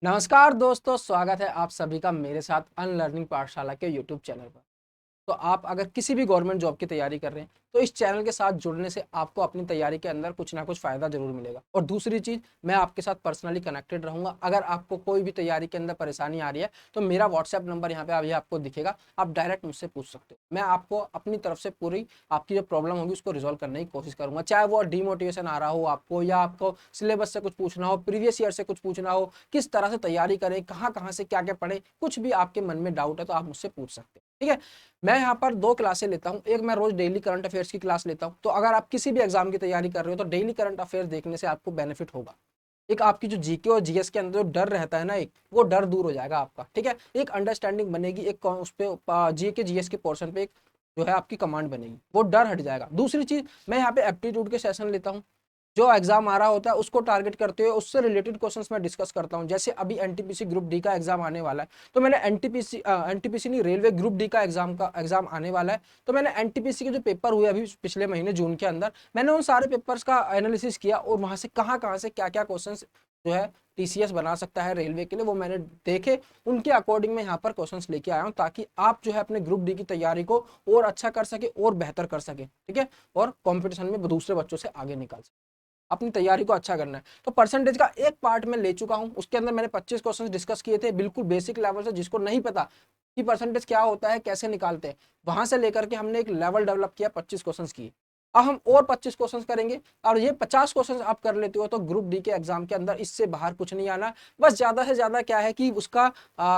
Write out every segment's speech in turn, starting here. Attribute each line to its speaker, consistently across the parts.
Speaker 1: नमस्कार दोस्तों, स्वागत है आप सभी का मेरे साथ अनलर्निंग पाठशाला के यूट्यूब चैनल पर। तो आप अगर किसी भी गवर्नमेंट जॉब की तैयारी कर रहे हैं तो इस चैनल के साथ जुड़ने से आपको अपनी तैयारी के अंदर कुछ ना कुछ फायदा जरूर मिलेगा। और दूसरी चीज, मैं आपके साथ पर्सनली कनेक्टेड रहूंगा। अगर आपको कोई भी तैयारी के अंदर परेशानी आ रही है तो मेरा व्हाट्सएप नंबर यहाँ पे अभी आपको दिखेगा, आप डायरेक्ट मुझसे पूछ सकते हो। मैं आपको अपनी तरफ से पूरी आपकी जो प्रॉब्लम होगी उसको रिजॉल्व करने की कोशिश करूंगा, चाहे वो डिमोटिवेशन आ रहा हो आपको, या आपको सिलेबस से कुछ पूछना हो, प्रीवियस ईयर से कुछ पूछना हो, किस तरह से तैयारी करें, कहाँ कहाँ से क्या क्या पढ़े, कुछ भी आपके मन में डाउट है तो आप मुझसे पूछ सकते हैं। ठीक है, मैं यहाँ पर दो क्लासें लेता हूँ। एक मैं रोज डेली करंट अफेयर्स की क्लास लेता हूँ। तो अगर आप किसी भी एग्जाम की तैयारी कर रहे हो तो डेली करंट अफेयर्स देखने से आपको बेनिफिट होगा। एक आपकी जो जीके और जीएस के अंदर जो डर रहता है ना, एक वो डर दूर हो जाएगा आपका। ठीक है, एक अंडरस्टैंडिंग बनेगी, एक उस पे जीके जीएस के पोर्शन पे एक जो है आपकी कमांड बनेगी, वो डर हट जाएगा। दूसरी चीज, मैं यहाँ पे एप्टीट्यूड के सेशन लेता हूँ। जो एग्जाम आ रहा होता है उसको टारगेट करते हुए उससे रिलेटेड क्वेश्चंस मैं डिस्कस करता हूं। जैसे अभी एनटीपीसी ग्रुप डी का एग्जाम आने वाला है, तो मैंने एनटीपीसी नहीं, रेलवे ग्रुप डी का एग्जाम आने वाला है। तो मैंने एनटीपीसी के जो पेपर हुए अभी पिछले महीने जून के अंदर, मैंने उन सारे पेपर्स का एनालिसिस किया और वहां से कहाँ से क्या क्या क्वेश्चन जो है टीसीएस बना सकता है रेलवे के लिए, वो मैंने देखे। उनके अकॉर्डिंग मैं यहाँ पर क्वेश्चंस लेके आया हूँ, ताकि आप जो है अपने ग्रुप डी की तैयारी को और अच्छा कर सके और बेहतर कर सके। ठीक है, और कंपटीशन में दूसरे बच्चों से आगे निकाल सके। अपनी तैयारी को अच्छा करना है। तो परसेंटेज का एक पार्ट मैं ले चुका हूं, उसके अंदर मैंने 25 क्वेश्चंस डिस्कस किए थे, बिल्कुल बेसिक लेवल से। जिसको नहीं पता कि परसेंटेज क्या होता है, कैसे निकालते हैं, वहां से लेकर के हमने एक लेवल डेवलप किया, 25 क्वेश्चंस की। अब हम और 25 क्वेश्चंस करेंगे, और ये 50 क्वेश्चंस आप कर लेते हो तो ग्रुप डी के एग्जाम के अंदर इससे बाहर कुछ नहीं आना। बस ज्यादा से ज्यादा क्या है कि उसका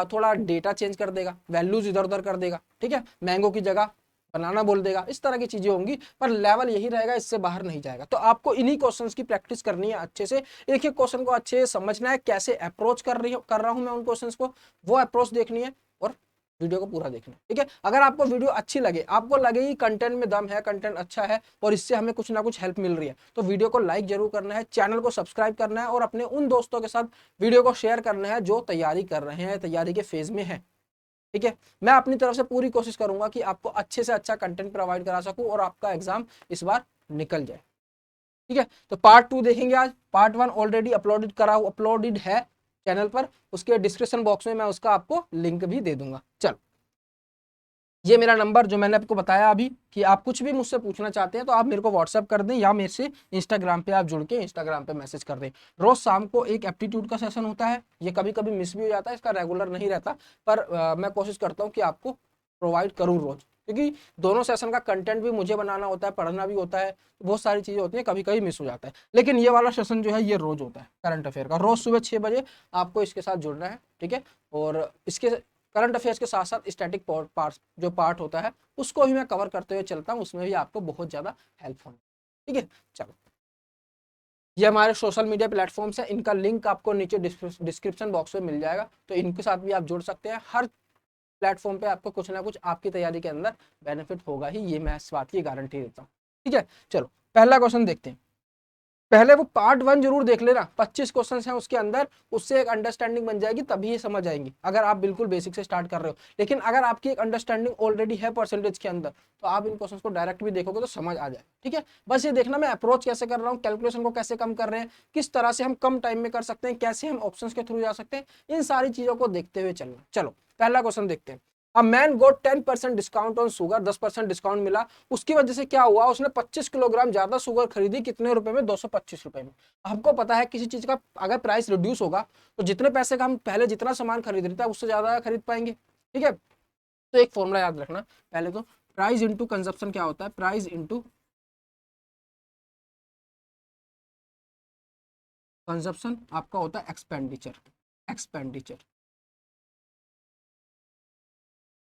Speaker 1: थोड़ा डेटा चेंज कर देगा, वैल्यूज इधर उधर कर देगा। ठीक है, मैंगो की जगह बनाना बोल देगा, इस तरह की चीजें होंगी, पर लेवल यही रहेगा, इससे बाहर नहीं जाएगा। तो आपको इन्हीं क्वेश्चंस की प्रैक्टिस करनी है अच्छे से। एक एक क्वेश्चन को अच्छे से समझना है, कैसे अप्रोच कर रहा हूं मैं उन क्वेश्चंस को, वो अप्रोच देखनी है, और वीडियो को पूरा देखना है। ठीक है, अगर आपको वीडियो अच्छी लगे, आपको लगे कि कंटेंट में दम है, कंटेंट अच्छा है और इससे हमें कुछ ना कुछ हेल्प मिल रही है, तो वीडियो को लाइक जरूर करना है, चैनल को सब्सक्राइब करना है, और अपने उन दोस्तों के साथ वीडियो को शेयर करना है जो तैयारी कर रहे हैं, तैयारी के फेज में है। ठीक है, मैं अपनी तरफ से पूरी कोशिश करूंगा कि आपको अच्छे से अच्छा कंटेंट प्रोवाइड करा सकूं और आपका एग्जाम इस बार निकल जाए। ठीक है, तो पार्ट 2 देखेंगे आज। पार्ट 1 ऑलरेडी अपलोडेड है चैनल पर, उसके डिस्क्रिप्शन बॉक्स में मैं उसका आपको लिंक भी दे दूंगा। चलो, ये मेरा नंबर जो मैंने आपको बताया अभी, कि आप कुछ भी मुझसे पूछना चाहते हैं तो आप मेरे को व्हाट्सअप कर दें, या मेरे से इंस्टाग्राम पे आप जुड़ के इंस्टाग्राम पे मैसेज कर दें। रोज शाम को एक एप्टीट्यूड का सेशन होता है, ये कभी कभी मिस भी हो जाता है, इसका रेगुलर नहीं रहता, पर मैं कोशिश करता हूँ कि आपको प्रोवाइड करूँ रोज, क्योंकि दोनों सेशन का कंटेंट भी मुझे बनाना होता है, पढ़ना भी होता है, बहुत सारी चीजें होती हैं, कभी कभी मिस हो जाता है। लेकिन ये वाला सेशन जो है ये रोज होता है, करंट अफेयर का, रोज सुबह 6 बजे आपको इसके साथ जुड़ना है। ठीक है, और इसके करंट अफेयर्स के साथ साथ स्टैटिक पार्ट जो पार्ट होता है उसको भी मैं कवर करते हुए चलता हूँ, उसमें भी आपको बहुत ज़्यादा हेल्प होगी। ठीक है, चलो, ये हमारे सोशल मीडिया प्लेटफॉर्म्स है, इनका लिंक आपको नीचे डिस्क्रिप्शन बॉक्स में मिल जाएगा, तो इनके साथ भी आप जुड़ सकते हैं। हर प्लेटफॉर्म पे आपको कुछ ना कुछ आपकी तैयारी के अंदर बेनिफिट होगा ही, ये मैं इस बात की गारंटी देता हूँ। ठीक है, चलो पहला क्वेश्चन देखते हैं। पहले वो पार्ट 1 जरूर देख लेना, 25 क्वेश्चन हैं उसके अंदर, उससे एक अंडरस्टैंडिंग बन जाएगी, तभी ये समझ आएंगी अगर आप बिल्कुल बेसिक से स्टार्ट कर रहे हो। लेकिन अगर आपकी एक अंडरस्टैंडिंग ऑलरेडी है परसेंटेज के अंदर, तो आप इन क्वेश्चन को डायरेक्ट भी देखोगे तो समझ आ जाए। ठीक है, बस ये देखना मैं अप्रोच कैसे कर रहा हूँ, कैलकुलेशन को कैसे कम कर रहे हैं, किस तरह से हम कम टाइम में कर सकते हैं, कैसे हम ऑप्शंस के थ्रू जा सकते हैं, इन सारी चीजों को देखते हुए चलना। चलो पहला क्वेश्चन देखते हैं। A man got 10% discount on sugar, 10% discount मिला, उसकी वजह से क्या हुआ, उसने 25 किलोग्राम ज्यादा शुगर खरीदी, कितने रुपए में, 225 रुपए में। आपको पता है किसी चीज का अगर प्राइस रिड्यूस होगा तो जितने पैसे का हम पहले जितना सामान खरीद रहे थे उससे ज्यादा खरीद पाएंगे। ठीक है, तो एक फॉर्मूला याद रखना, पहले तो प्राइस इंटू कंजप्शन क्या होता है, प्राइस इंटू कंजप्शन आपका होता है एक्सपेंडिचर। एक्सपेंडिचर,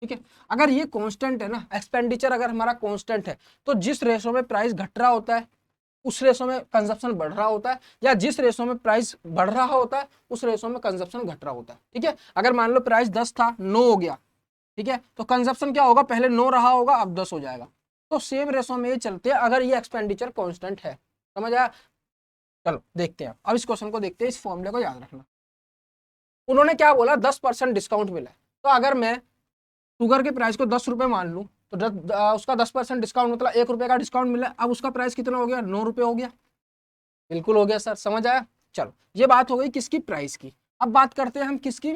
Speaker 1: ठीक है, अगर ये कांस्टेंट है ना, एक्सपेंडिचर अगर हमारा कांस्टेंट है, तो जिस रेशो में प्राइस घट रहा होता है उस रेशो में कंजप्शन बढ़ रहा होता है, या जिस रेशो में प्राइस बढ़ रहा होता है उस रेशो में कंजप्शन घट रहा होता है। ठीक है, अगर मान लो प्राइस 10 था, 9 हो गया, ठीक है, तो कंजप्शन क्या होगा, पहले 9 रहा होगा अब 10 हो जाएगा। तो सेम रेशो में ये चलते हैं अगर ये एक्सपेंडिचर कांस्टेंट है। समझ आया? चलो देखते हैं, अब इस क्वेश्चन को देखते हैं, इस फॉर्मूले को याद रखना। उन्होंने क्या बोला, 10% डिस्काउंट मिला है, तो अगर मैं शुगर के प्राइस को 10 रुपए मान लूं, तो उसका 10% डिस्काउंट मतलब 1 रुपए का डिस्काउंट मिला, अब उसका प्राइस कितना हो गया, 9 रुपए हो गया। बिल्कुल हो गया सर, समझ आया? चलो ये बात हो गई किसकी, प्राइस की। अब बात करते हैं हम किसकी,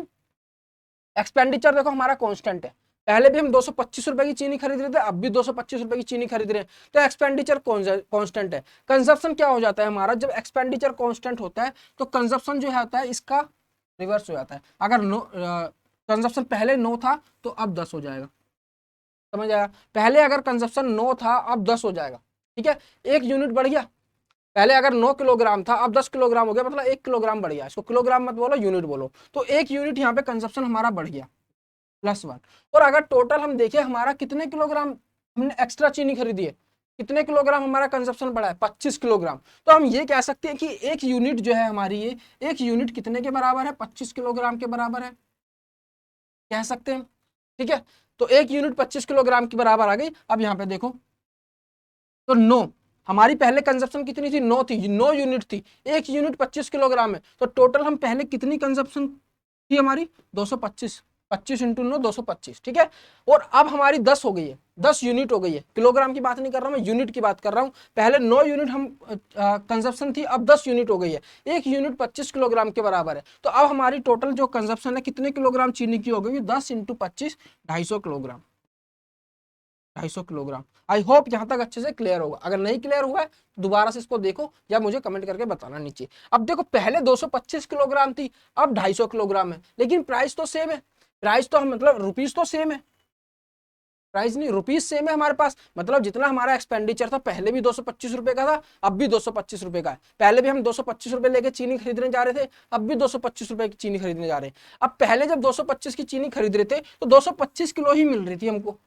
Speaker 1: एक्सपेंडिचर देखो हमारा कांस्टेंट है, पहले भी हम 225 रुपए की चीनी खरीद रहे थे, अब भी 225 रुपए की चीनी खरीद रहे हैं, तो एक्सपेंडिचर कांस्टेंट है। कंजप्शन क्या हो जाता है हमारा, जब एक्सपेंडिचर कांस्टेंट होता है तो कंजप्शन जो होता है इसका रिवर्स हो जाता है। अगर कंजप्शन पहले 9 था तो अब 10 हो जाएगा, समझ आया, पहले अगर कंजप्शन 9 था अब 10 हो जाएगा, ठीक है, 1 यूनिट बढ़ गया, पहले अगर 9 किलोग्राम था अब 10 किलोग्राम हो गया, मतलब 1 किलोग्राम बढ़ गया, इसको किलोग्राम मत बोलो यूनिट बोलो, तो 1 यूनिट यहाँ पे कंजप्शन हमारा बढ़ गया +1। और अगर टोटल हम देखें हमारा कितने किलोग्राम हमने एक्स्ट्रा चीनी खरीदी है, कितने किलोग्राम हमारा कंजप्शन बढ़ा है, 25 किलोग्राम, तो हम ये कह सकते हैं कि 1 यूनिट जो है हमारी, ये 1 यूनिट कितने के बराबर है, 25 किलोग्राम के बराबर है, कह सकते हैं, ठीक है। तो 1 यूनिट 25 किलोग्राम के बराबर आ गई। अब यहाँ पे देखो तो 9, हमारी पहले कंजप्शन कितनी थी, 9 थी, 9 यूनिट थी, 1 यूनिट 25 किलोग्राम है, तो टोटल हम पहले कितनी कंजप्शन थी हमारी 225, 25 × 9 225, ठीक है। और अब हमारी 10 हो गई है, 10 यूनिट हो गई है, किलोग्राम की बात नहीं कर रहा हूं मैं, यूनिट की बात कर रहा हूं। पहले 9 यूनिट हम कंजप्शन थी, अब 10 यूनिट हो गई है, 1 यूनिट 25 किलोग्राम के बराबर है, तो अब हमारी टोटल जो कंजप्शन है कितने किलोग्राम चीनी की हो गई, 10 × 25 250 किलोग्राम, 250 किलोग्राम। आई होप यहां तक अच्छे से क्लियर होगा, अगर नहीं क्लियर हुआ है दोबारा से इसको देखो या मुझे कमेंट करके बताना नीचे। अब देखो पहले 225 किलोग्राम थी, अब 250 किलोग्राम है, लेकिन प्राइस तो सेम है, प्राइस तो हम मतलब रुपीस तो सेम है, प्राइस नहीं रुपीस सेम है हमारे पास, मतलब जितना हमारा एक्सपेंडिचर था पहले भी 225 रुपए का था, अब भी 225 रुपए का है, पहले भी हम 225 रुपए लेके चीनी खरीदने जा रहे थे, अब भी 225 रुपए की चीनी खरीदने जा रहे हैं। अब पहले जब 225 की चीनी खरीद रहे थे तो 225 किलो ही मिल रही थी हमको,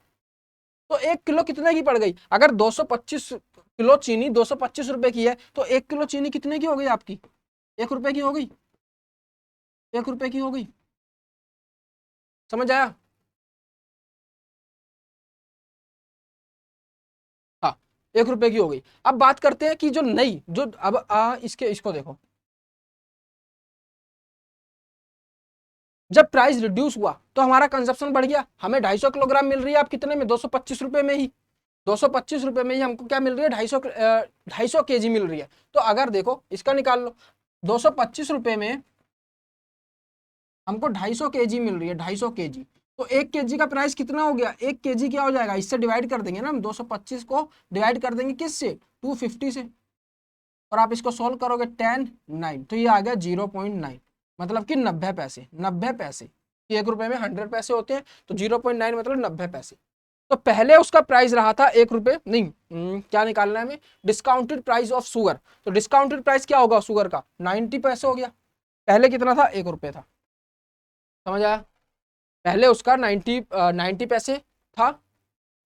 Speaker 1: तो 1 किलो कितने की पड़ गई, अगर 225 किलो चीनी 225 रुपए की है तो 1 किलो चीनी कितने की हो गई आपकी, 1 रुपए की हो गई, 1 रुपए की हो गई, समझ आया। हाँ, 1 रुपए की हो गई। अब बात करते हैं कि जो नई जो अब इसको देखो, जब प्राइस रिड्यूस हुआ तो हमारा कंजप्शन बढ़ गया, हमें 250 किलोग्राम मिल रही है, आप कितने में, 225 रुपए में ही, 225 रुपए में ही हमको क्या मिल रही है, 250 केजी मिल रही है। तो अगर देखो इसका निकाल लो, 225 रुपए में हमको 250 केजी मिल रही है, 250 केजी, तो 1 केजी का प्राइस कितना हो गया, 1 केजी क्या हो जाएगा, इससे डिवाइड कर देंगे ना हम, 225 को डिवाइड कर देंगे किससे, 250 से, और आप इसको सोल्व करोगे 10 9, तो ये आ गया 0.9, मतलब कि 90 पैसे, 90 पैसे, 1 रुपए में 100 पैसे होते हैं, तो 0.9 मतलब 90 पैसे। तो पहले उसका प्राइस रहा था 1 रुपए, नहीं क्या निकालना है हमें, डिस्काउंटेड प्राइस ऑफ शुगर, तो डिस्काउंटेड प्राइस क्या होगा शुगर का, 90 पैसे हो गया, पहले कितना था, 1 रुपए था, समझ आया, पहले उसका 90 पैसे था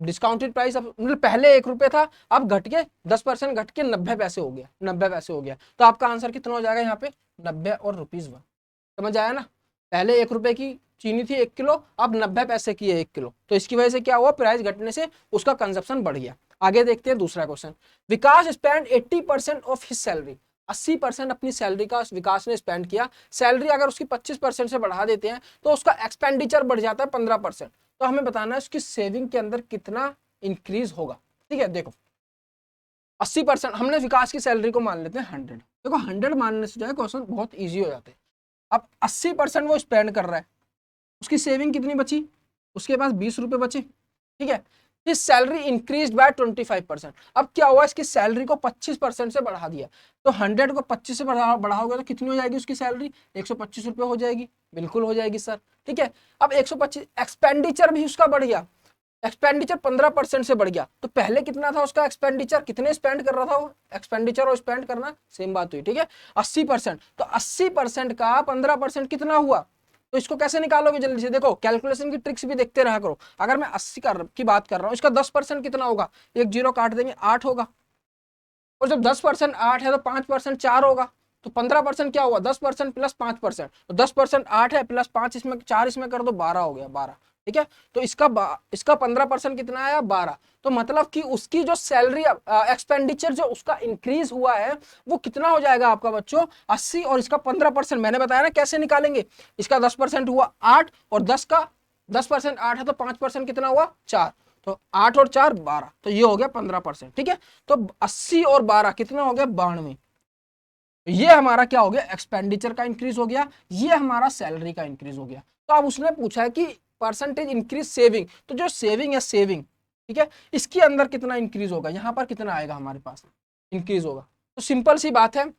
Speaker 1: डिस्काउंटेड प्राइस, अब मतलब पहले 1 रुपए था, अब घट के 10% घट के 90 पैसे हो गया, 90 पैसे हो गया, तो आपका आंसर कितना हो जाएगा यहाँ पे, 90 और ₹1, समझ आया ना, पहले 1 रुपए की चीनी थी 1 किलो, अब 90 पैसे की है 1 किलो, तो इसकी वजह से क्या हुआ, प्राइस घटने से उसका कंजप्शन बढ़ गया। आगे देखते हैं दूसरा question, Vikas spend 80% of his salary, 80% अपनी सैलरी का विकास ने स्पेंड किया, सैलरी अगर उसकी 25% से बढ़ा देते हैं तो उसका एक्सपेंडिचर बढ़ जाता है 15%, तो हमें बताना है उसकी सेविंग के अंदर कितना इंक्रीज होगा, ठीक है। देखो 80% हमने विकास की सैलरी को मान लेते हैं 100, देखो 100 मानने से जो है क्वेश्चन बहुत ईजी हो जाते हैं। अब 80% वो स्पेंड कर रहा है, उसकी सेविंग कितनी बची, उसके पास 20 रुपए बचे, ठीक है, हिज सैलरी इंक्रीज बाय 25%, अब क्या हुआ, इसकी सैलरी को 25% से बढ़ा दिया, तो 100 को 25 से बढ़ाओगे तो कितनी हो जाएगी उसकी सैलरी, 125 रुपए हो जाएगी, बिल्कुल हो जाएगी सर, ठीक है। अब 125, एक्सपेंडिचर भी उसका बढ़ गया, एक्सपेंडिचर 15% से बढ़ गया, तो पहले कितना था उसका एक्सपेंडिचर, कितने स्पेंड कर रहा था वो, एक्सपेंडिचर और स्पेंड करना सेम बात हुई, ठीक है, 80%, तो 80% का 15% कितना हुआ, तो इसको कैसे निकालोगे जल्दी से, देखो कैलकुलेशन की ट्रिक्स भी देखते रहा करो, अगर मैं 80 की बात कर रहा हूँ, इसका 10% कितना होगा, एक जीरो काट देंगे 8 होगा, और जब 10% 8 है तो 5% 4 होगा, तो 15% क्या हुआ, 10% प्लस 5%, तो 10% 8 है प्लस 5 इसमें 4 इसमें कर दो 12 हो गया, 12, ठीक है। तो इसका 15% कितना आया, 12, तो मतलब कि उसकी जो सैलरी एक्सपेंडिचर जो उसका इंक्रीज हुआ है वो कितना हो जाएगा आपका बच्चों, 80, और इसका 15% मैंने बताया ना कैसे निकालेंगे, इसका 10% हुआ 8, और 10% 8 है तो 5% कितना हुआ 4, तो 8 और 4 12, तो ये हो गया 15%, ठीक है। तो 80 और 12 कितना हो गया, 92, ये हमारा क्या हो गया, एक्सपेंडिचर का इंक्रीज हो गया, ये हमारा सैलरी का इंक्रीज हो गया। तो अब उसने पूछा है कि परसेंटेज इंक्रीज सेविंग, तो जो सेविंग है सेविंग, ठीक है, इसके अंदर कितना इंक्रीज होगा, यहाँ पर कितना आएगा हमारे पास इंक्रीज होगा। तो सिंपल सी बात है,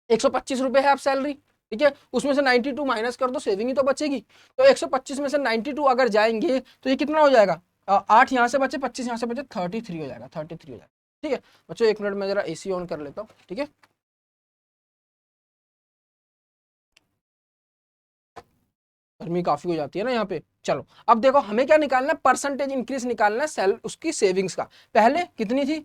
Speaker 1: 125 रुपए है आप सैलरी, ठीक है, उसमें से 92 माइनस कर दो, सेविंग ही तो बचेगी। तो 125 में से 92 अगर जाएंगे तो ये कितना हो जाएगा, 8 यहाँ से बचे, 25 यहाँ से बचे, 33 हो जाएगा, 33 हो जाएगा। ठीक है बच्चों, 1 मिनट में जरा एसी ऑन कर लेता हूँ, ठीक है। गर्मी काफी हो जाती है ना यहाँ पे। चलो अब देखो हमें क्या निकालना है, परसेंटेज इंक्रीज निकालना है सेल उसकी सेविंग्स का। पहले कितनी थी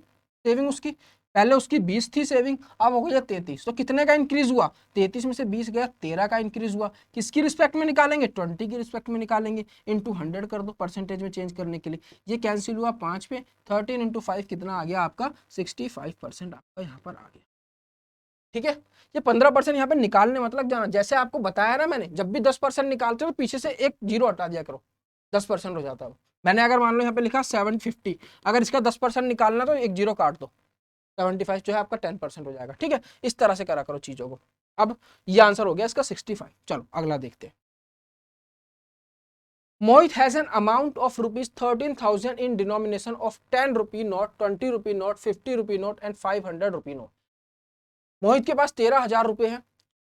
Speaker 1: सेविंग उसकी, पहले उसकी 20 थी सेविंग, अब हो गया 33। तो कितने का इंक्रीज हुआ, 33 में से 20 गया, 13 का इंक्रीज हुआ। किसकी रिस्पेक्ट में निकालेंगे, 20 की रिस्पेक्ट में निकालेंगे। इंटू 100 कर दो परसेंटेज में चेंज करने के लिए, ये कैंसिल हुआ 5 पे, 13 इंटू 5 कितना आ गया आपका 65% आपका यहाँ पर आ गया। ठीक है, ये 15% यहाँ पे निकालने मतलब जाना, जैसे आपको बताया ना मैंने, जब भी 10% निकालते हो तो पीछे से एक जीरो हटा दिया करो, 10% हो जाता है। मैंने अगर मान लो यहाँ पे लिखा 750, अगर इसका 10% निकालना तो एक जीरो काट दो, 75 जो है आपका 10% हो जाएगा। ठीक है, इस तरह से करा करो चीजों को। अब ये आंसर हो गया इसका 65। चलो अगला देखते हैं। Mohit has an amount of rupees 13,000 in denomination of 10 rupee note, 20 rupee note, 50 rupee note and 500 rupee note। मोहित के पास 13,000 रुपए हैं,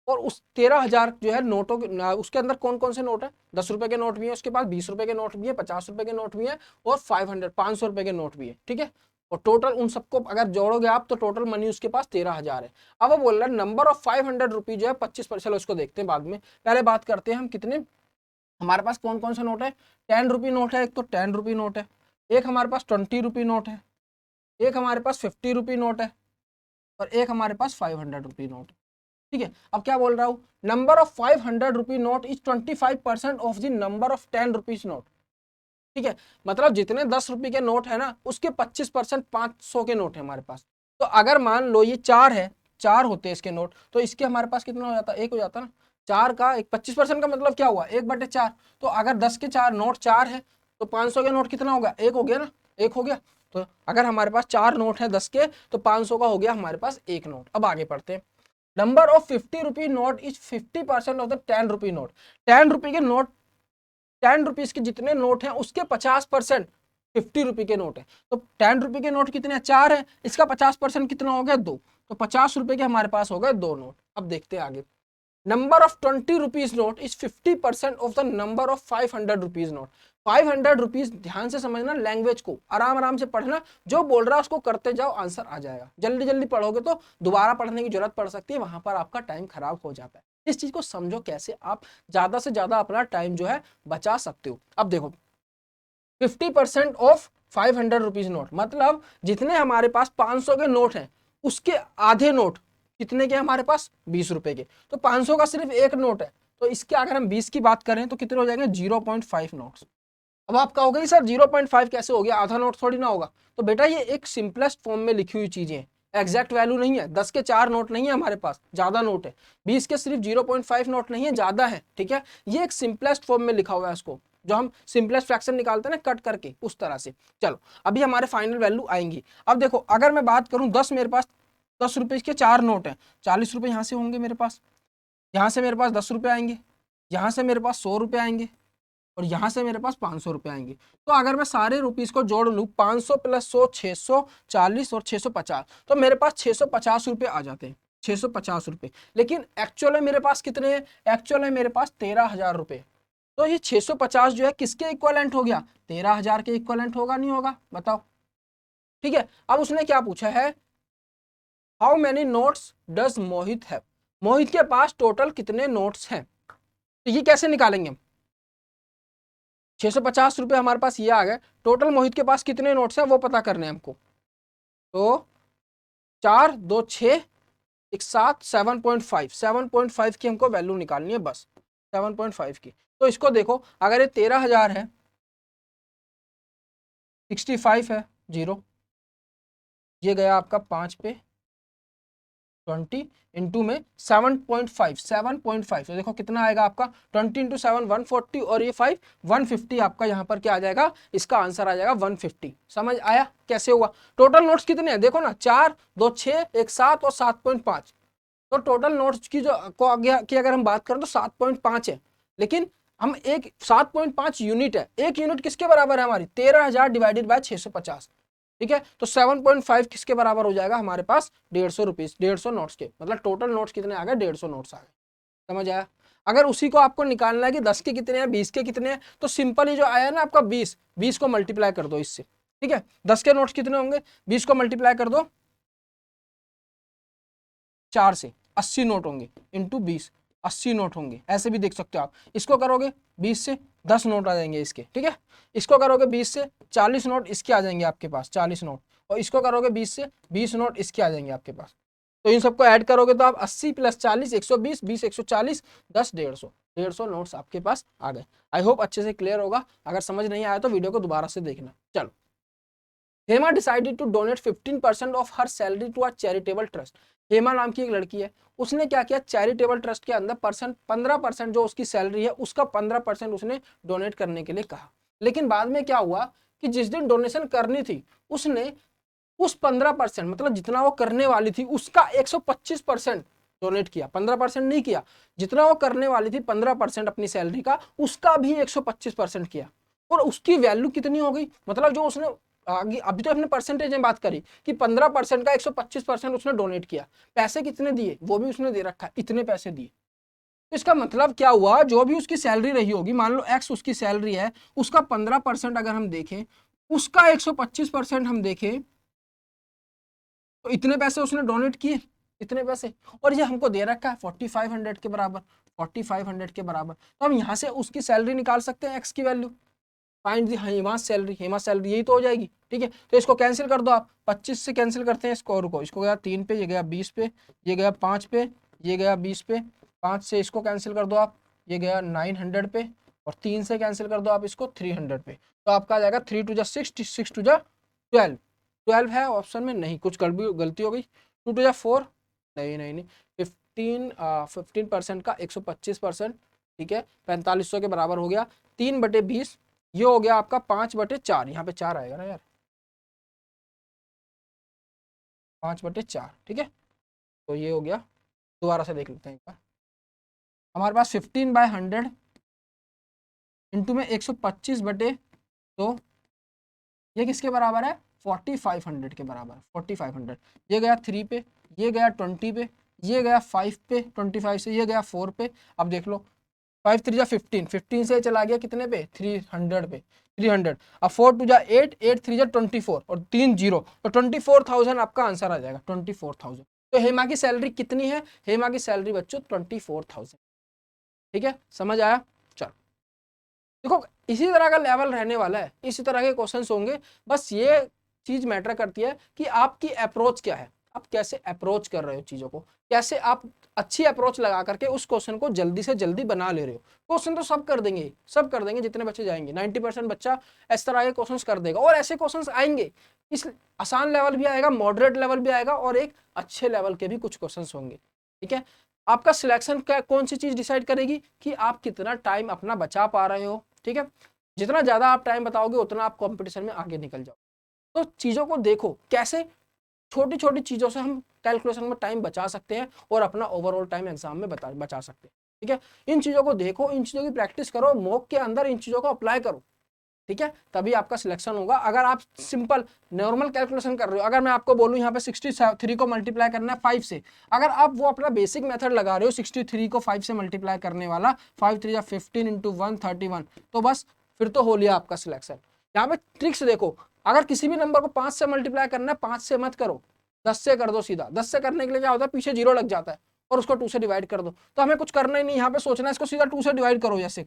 Speaker 1: और उस 13,000 जो है नोटों के, उसके अंदर कौन कौन से नोट है, 10 रुपए के नोट भी है उसके पास, 20 रुपए के नोट भी है, 50 रुपए के नोट भी है, और 500 रुपए के नोट भी है। ठीक है, और टोटल उन सबको अगर जोड़ोगे आप तो टोटल मनी उसके पास 13,000 है। अब वो बोल रहा है नंबर ऑफ 500 रुपीज जो है 25%, चलो इसको देखते हैं बाद में, पहले बात करते हैं हम कितने हमारे पास कौन कौन सा नोट है। 10 रुपी नोट है, एक तो 10 रुपी नोट है, एक हमारे पास 20 रुपी नोट है, एक हमारे पास 50 रुपी नोट है, और एक हमारे पास 500 रुपी नोट है। ठीक है, अब क्या बोल रहा हूं, number of 500 rupee note is 25% of the number of 10 rupees note. ठीक है, मतलब जितने 10 रुपए के नोट है ना उसके 25% 500 के नोट है हमारे पास। तो अगर मान लो ये 4 है, 4 होते हैं इसके नोट, तो इसके हमारे पास कितना हो जाता, एक हो जाता ना। 4 का एक 25% का मतलब क्या हुआ, 1/4। तो अगर 10 के 4 नोट 4 है तो 500 के नोट कितना होगा, एक हो गया ना, एक हो गया। तो अगर हमारे पास 4 नोट है 10 के, तो 500 का हो गया हमारे पास एक नोट। अब आगे पढ़ते हैं। Number of 50 rupee note is 50% of the 10 rupee note. 10 रुपी के नोट, 10 रुपीज के जितने नोट हैं उसके 50% 50 रुपी के नोट है। तो 10 रुपी के नोट कितने, 4 है, इसका 50% कितना हो गया, 2। तो 50 रुपए के हमारे पास हो गए 2 नोट। अब देखते हैं आगे। Number of 20 rupees note is 50% of the number of 500 rupees note. 500 rupees, ध्यान से समझना, लैंग्वेज को आराम आराम से पढ़ना, जो बोल रहा है उसको करते जाओ, आंसर आ जाएगा। जल्दी जल्दी पढ़ोगे तो दोबारा पढ़ने की जरूरत पड़ सकती है, वहां पर आपका टाइम खराब हो जाता है। इस चीज को समझो कैसे आप ज्यादा से ज्यादा अपना टाइम जो है बचा सकते हो। अब देखो 50% ऑफ 500 रुपीज नोट, मतलब जितने हमारे पास 500 के नोट हैं उसके आधे नोट कितने के हमारे पास, 20 रुपए के। तो 500 का सिर्फ एक नोट है, तो इसके अगर हम 20 की बात करें तो कितने हो जाएंगे, 0.5 नोट्स। अब आप कहोगे सर 0.5 कैसे हो गया, आधा नोट थोड़ी ना होगा। तो बेटा ये एक सिंपलेस्ट फॉर्म में लिखी हुई चीजें हैं, एग्जैक्ट वैल्यू नहीं है। 10 के 4 नोट नहीं है हमारे पास, ज्यादा नोट है। 20 के सिर्फ 0.5 नोट नहीं है, ज्यादा है। ठीक है, ये एक सिंपलेस्ट फॉर्म में लिखा हुआ है, इसको जो हम सिंपलेस्ट फ्रैक्शन निकालते हैं ना कट करके, उस तरह से। चलो अभी हमारे फाइनल वैल्यू आएंगी। अब देखो अगर मैं बात करूं 10, मेरे पास 10 रुपए के 4 नोट हैं, 40 रुपए यहाँ से होंगे मेरे पास, यहाँ से मेरे पास 10 रुपए आएंगे, यहाँ से मेरे पास 100 रुपए आएंगे, और यहाँ से मेरे पास 500 रुपए आएंगे। तो अगर मैं सारे रुपीस को जोड़ लूँ, 500 प्लस 100 640 और 650, तो मेरे पास 650 रुपए आ जाते हैं, 650 रुपए। लेकिन एक्चुअल में मेरे पास कितने हैं, एक्चुअल में मेरे पास 13,000 रुपए। तो ये 650 जो है किसके इक्वलेंट हो गया, 13,000 के इक्वलेंट होगा नहीं होगा, बताओ। ठीक है, अब उसने क्या पूछा है, how many notes does Mohit have, Mohit के पास टोटल कितने नोट्स हैं। तो ये कैसे निकालेंगे हम, 650 रुपये हमारे पास ये आ गए, टोटल मोहित के पास कितने नोट्स हैं वो पता करने हैं हमको। तो 4 2 6 एक 7, 7.5, 7.5 की हमको वैल्यू निकालनी है बस, 7.5 की। तो इसको देखो, अगर ये 13,000 है, 65 है, 0, ये गया आपका 5 पे 20 इंटू में 7.5, 7.5, तो देखो कितना आएगा आपका, 20 इंटू 7 140, और ये 5 150 आपका यहाँ पर क्या आ जाएगा, इसका आंसर आ जाएगा 150। समझ आया कैसे हुआ। टोटल नोट्स कितने हैं देखो ना, 4 2 6 1 7 और 7.5। तो टोटल नोट्स की जो को आगे की अगर हम बात करें तो 7.5 है, लेकिन हम एक 7.5 यूनिट है, एक यूनिट किसके बराबर है हमारी 13,000 डिवाइडेड बाय 650, ठीक है। तो 7.5 किसके बराबर हो जाएगा हमारे पास 150 रुपीज, 150 नोट्स के, मतलब टोटल नोट्स कितने आ गए 150 नोट्स आ गए, समझ आया। अगर उसी को आपको निकालना है कि 10 के कितने हैं 20 के कितने हैं, तो सिंपल ही जो आया ना आपका 20 को मल्टीप्लाई कर दो इससे, ठीक है। 10 के नोट्स कितने होंगे, 20 को मल्टीप्लाई कर दो 4 से, 80 नोट होंगे, इंटू 20, 80 नोट होंगे, ऐसे भी देख सकते हो आप। इसको करोगे 20 से 10 नोट आ जाएंगे इसके, ठीक है। इसको करोगे 20 से 40 नोट इसके आ जाएंगे आपके पास, 40 नोट, और इसको करोगे 20 से 20 नोट इसके आ जाएंगे आपके पास। तो इन सबको ऐड करोगे तो आप 80 + 40 120, 20 140, 10 150, 150 नोट्स आपके पास आ गए। आई होप अच्छे से क्लियर होगा, अगर समझ नहीं आया तो वीडियो को दोबारा से देखना। चलो, Hema decided to donate 15% of her salary to a charitable trust. Hema नाम की एक लड़की है, उसने क्या किया, चैरिटेबल ट्रस्ट के अंदर 15% जो उसकी सैलरी है उसका 15% उसने डोनेट करने के लिए कहा। लेकिन बाद में क्या हुआ कि जिस दिन डोनेशन करनी थी उसने उस 15%, मतलब जितना वो करने वाली थी उसका 125% डोनेट किया, 15% नहीं किया, जितना वो करने वाली थी 15% अपनी सैलरी का उसका भी 125% किया। और उसकी वैल्यू कितनी हो गई, मतलब जो उसने आगे अभी तो अपने परसेंटेज में बात करी कि 15% का 125% उसने डोनेट किया, पैसे कितने दिए वो भी उसने दे रखा है, इतने पैसे दिए। तो इसका मतलब क्या हुआ, जो भी उसकी सैलरी रही होगी, मान लो एक्स उसकी सैलरी है, उसका 15% अगर हम देखें, उसका 125% हम देखें, तो इतने पैसे उसने डोनेट किए, इतने पैसे, और ये हमको दे रखा है 4500 के बराबर, 4500 के बराबर। तो हम यहाँ से उसकी सैलरी निकाल सकते हैं, एक्स की value, find the Hema salary, Hema salary यही तो हो जाएगी, ठीक है। तो इसको कैंसिल कर दो आप, 25 से कैंसिल करते हैं इसको, रुको, इसको गया 3 पे, ये गया 20 पे, ये गया 5 पे, ये गया 20 पे, 5 से इसको कैंसिल कर दो आप, ये गया 900 पे, और 3 से कैंसिल कर दो आप इसको 300 पे। तो आपका आ जाएगा 3 2 6, 6 2 12, 12 है ऑप्शन में, नहीं कुछ गलती हो गई, 2 2 4, नहीं नहीं नहीं, 15% का 125%, ठीक है, 4500 के बराबर हो गया, 3/20, ये हो गया आपका 5/4, यहाँ पे 4 आएगा ना यार, 5/4, ठीक है। तो ये हो गया, दोबारा से देख लेते हैं एक बार, हमारे पास 15/100 इंटू में 125 तो ये किसके बराबर है 4500 के बराबर, 4500, ये गया 3 पे, ये गया 20 पे, ये गया 5 पे, 25 से, ये गया 4 पे। अब देख लो 5 3 जा 15, 15 से चला गया कितने पे 300 पे, 300, अब 4 2 जा 8, 8 3 जा 24, और 3 0, तो 24,000 आपका आंसर आ जाएगा, 24,000। तो हेमा की सैलरी कितनी है, हेमा की सैलरी बच्चों 24,000, ठीक है, समझ आया। चलो देखो, इसी तरह का लेवल रहने वाला है, इसी तरह के क्वेश्चंस होंगे, बस ये चीज मैटर करती है कि आपकी अप्रोच क्या है, आप कैसे अप्रोच कर रहे हो चीजों को, कैसे आप अच्छी अप्रोच लगा करके उस क्वेश्चन को जल्दी से जल्दी बना ले रहे हो। क्वेश्चन तो सब कर देंगे, सब कर देंगे, जितने बच्चे जाएंगे 90% बच्चा इस तरह के क्वेश्चन कर देगा, और ऐसे क्वेश्चन आएंगे, इस आसान लेवल भी आएगा, मॉडरेट लेवल भी आएगा, और एक अच्छे लेवल के भी कुछ क्वेश्चन होंगे, ठीक है। आपका सिलेक्शन कौन सी चीज डिसाइड करेगी कि आप कितना टाइम अपना बचा पा रहे हो, ठीक है। जितना ज्यादा आप टाइम बताओगे उतना आप कंपटीशन में आगे निकल जाओ। तो चीजों को देखो कैसे छोटी छोटी चीजों से हम कैलकुलेशन में टाइम बचा सकते हैं और अपना ओवरऑल टाइम एग्जाम में बचा सकते हैं, ठीक है। इन चीजों को देखो, इन चीजों की प्रैक्टिस करो, मॉक के अंदर इन चीजों को अप्लाई करो, ठीक है, तभी आपका सिलेक्शन होगा। अगर आप सिंपल नॉर्मल कैलकुलेशन कर रहे हो, अगर मैं आपको बोलूं यहाँ पे 63 को मल्टीप्लाई करना है 5 से, अगर आप वो अपना बेसिक मेथड लगा रहे हो 63 को 5 से मल्टीप्लाई करने वाला, 5 3 15 इंटू 131, तो बस फिर तो हो लिया आपका सिलेक्शन। यहाँ पे ट्रिक्स देखो, अगर किसी भी नंबर को 5 से मल्टीप्लाई करना है 5 से मत करो, 10 से कर दो सीधा। 10 से करने के लिए क्या होता है, पीछे 0 लग जाता है, और उसको 2 से डिवाइड कर दो। तो हमें कुछ करना ही नहीं, यहाँ पे सोचना है इसको सीधा 2 से डिवाइड करो, जैसे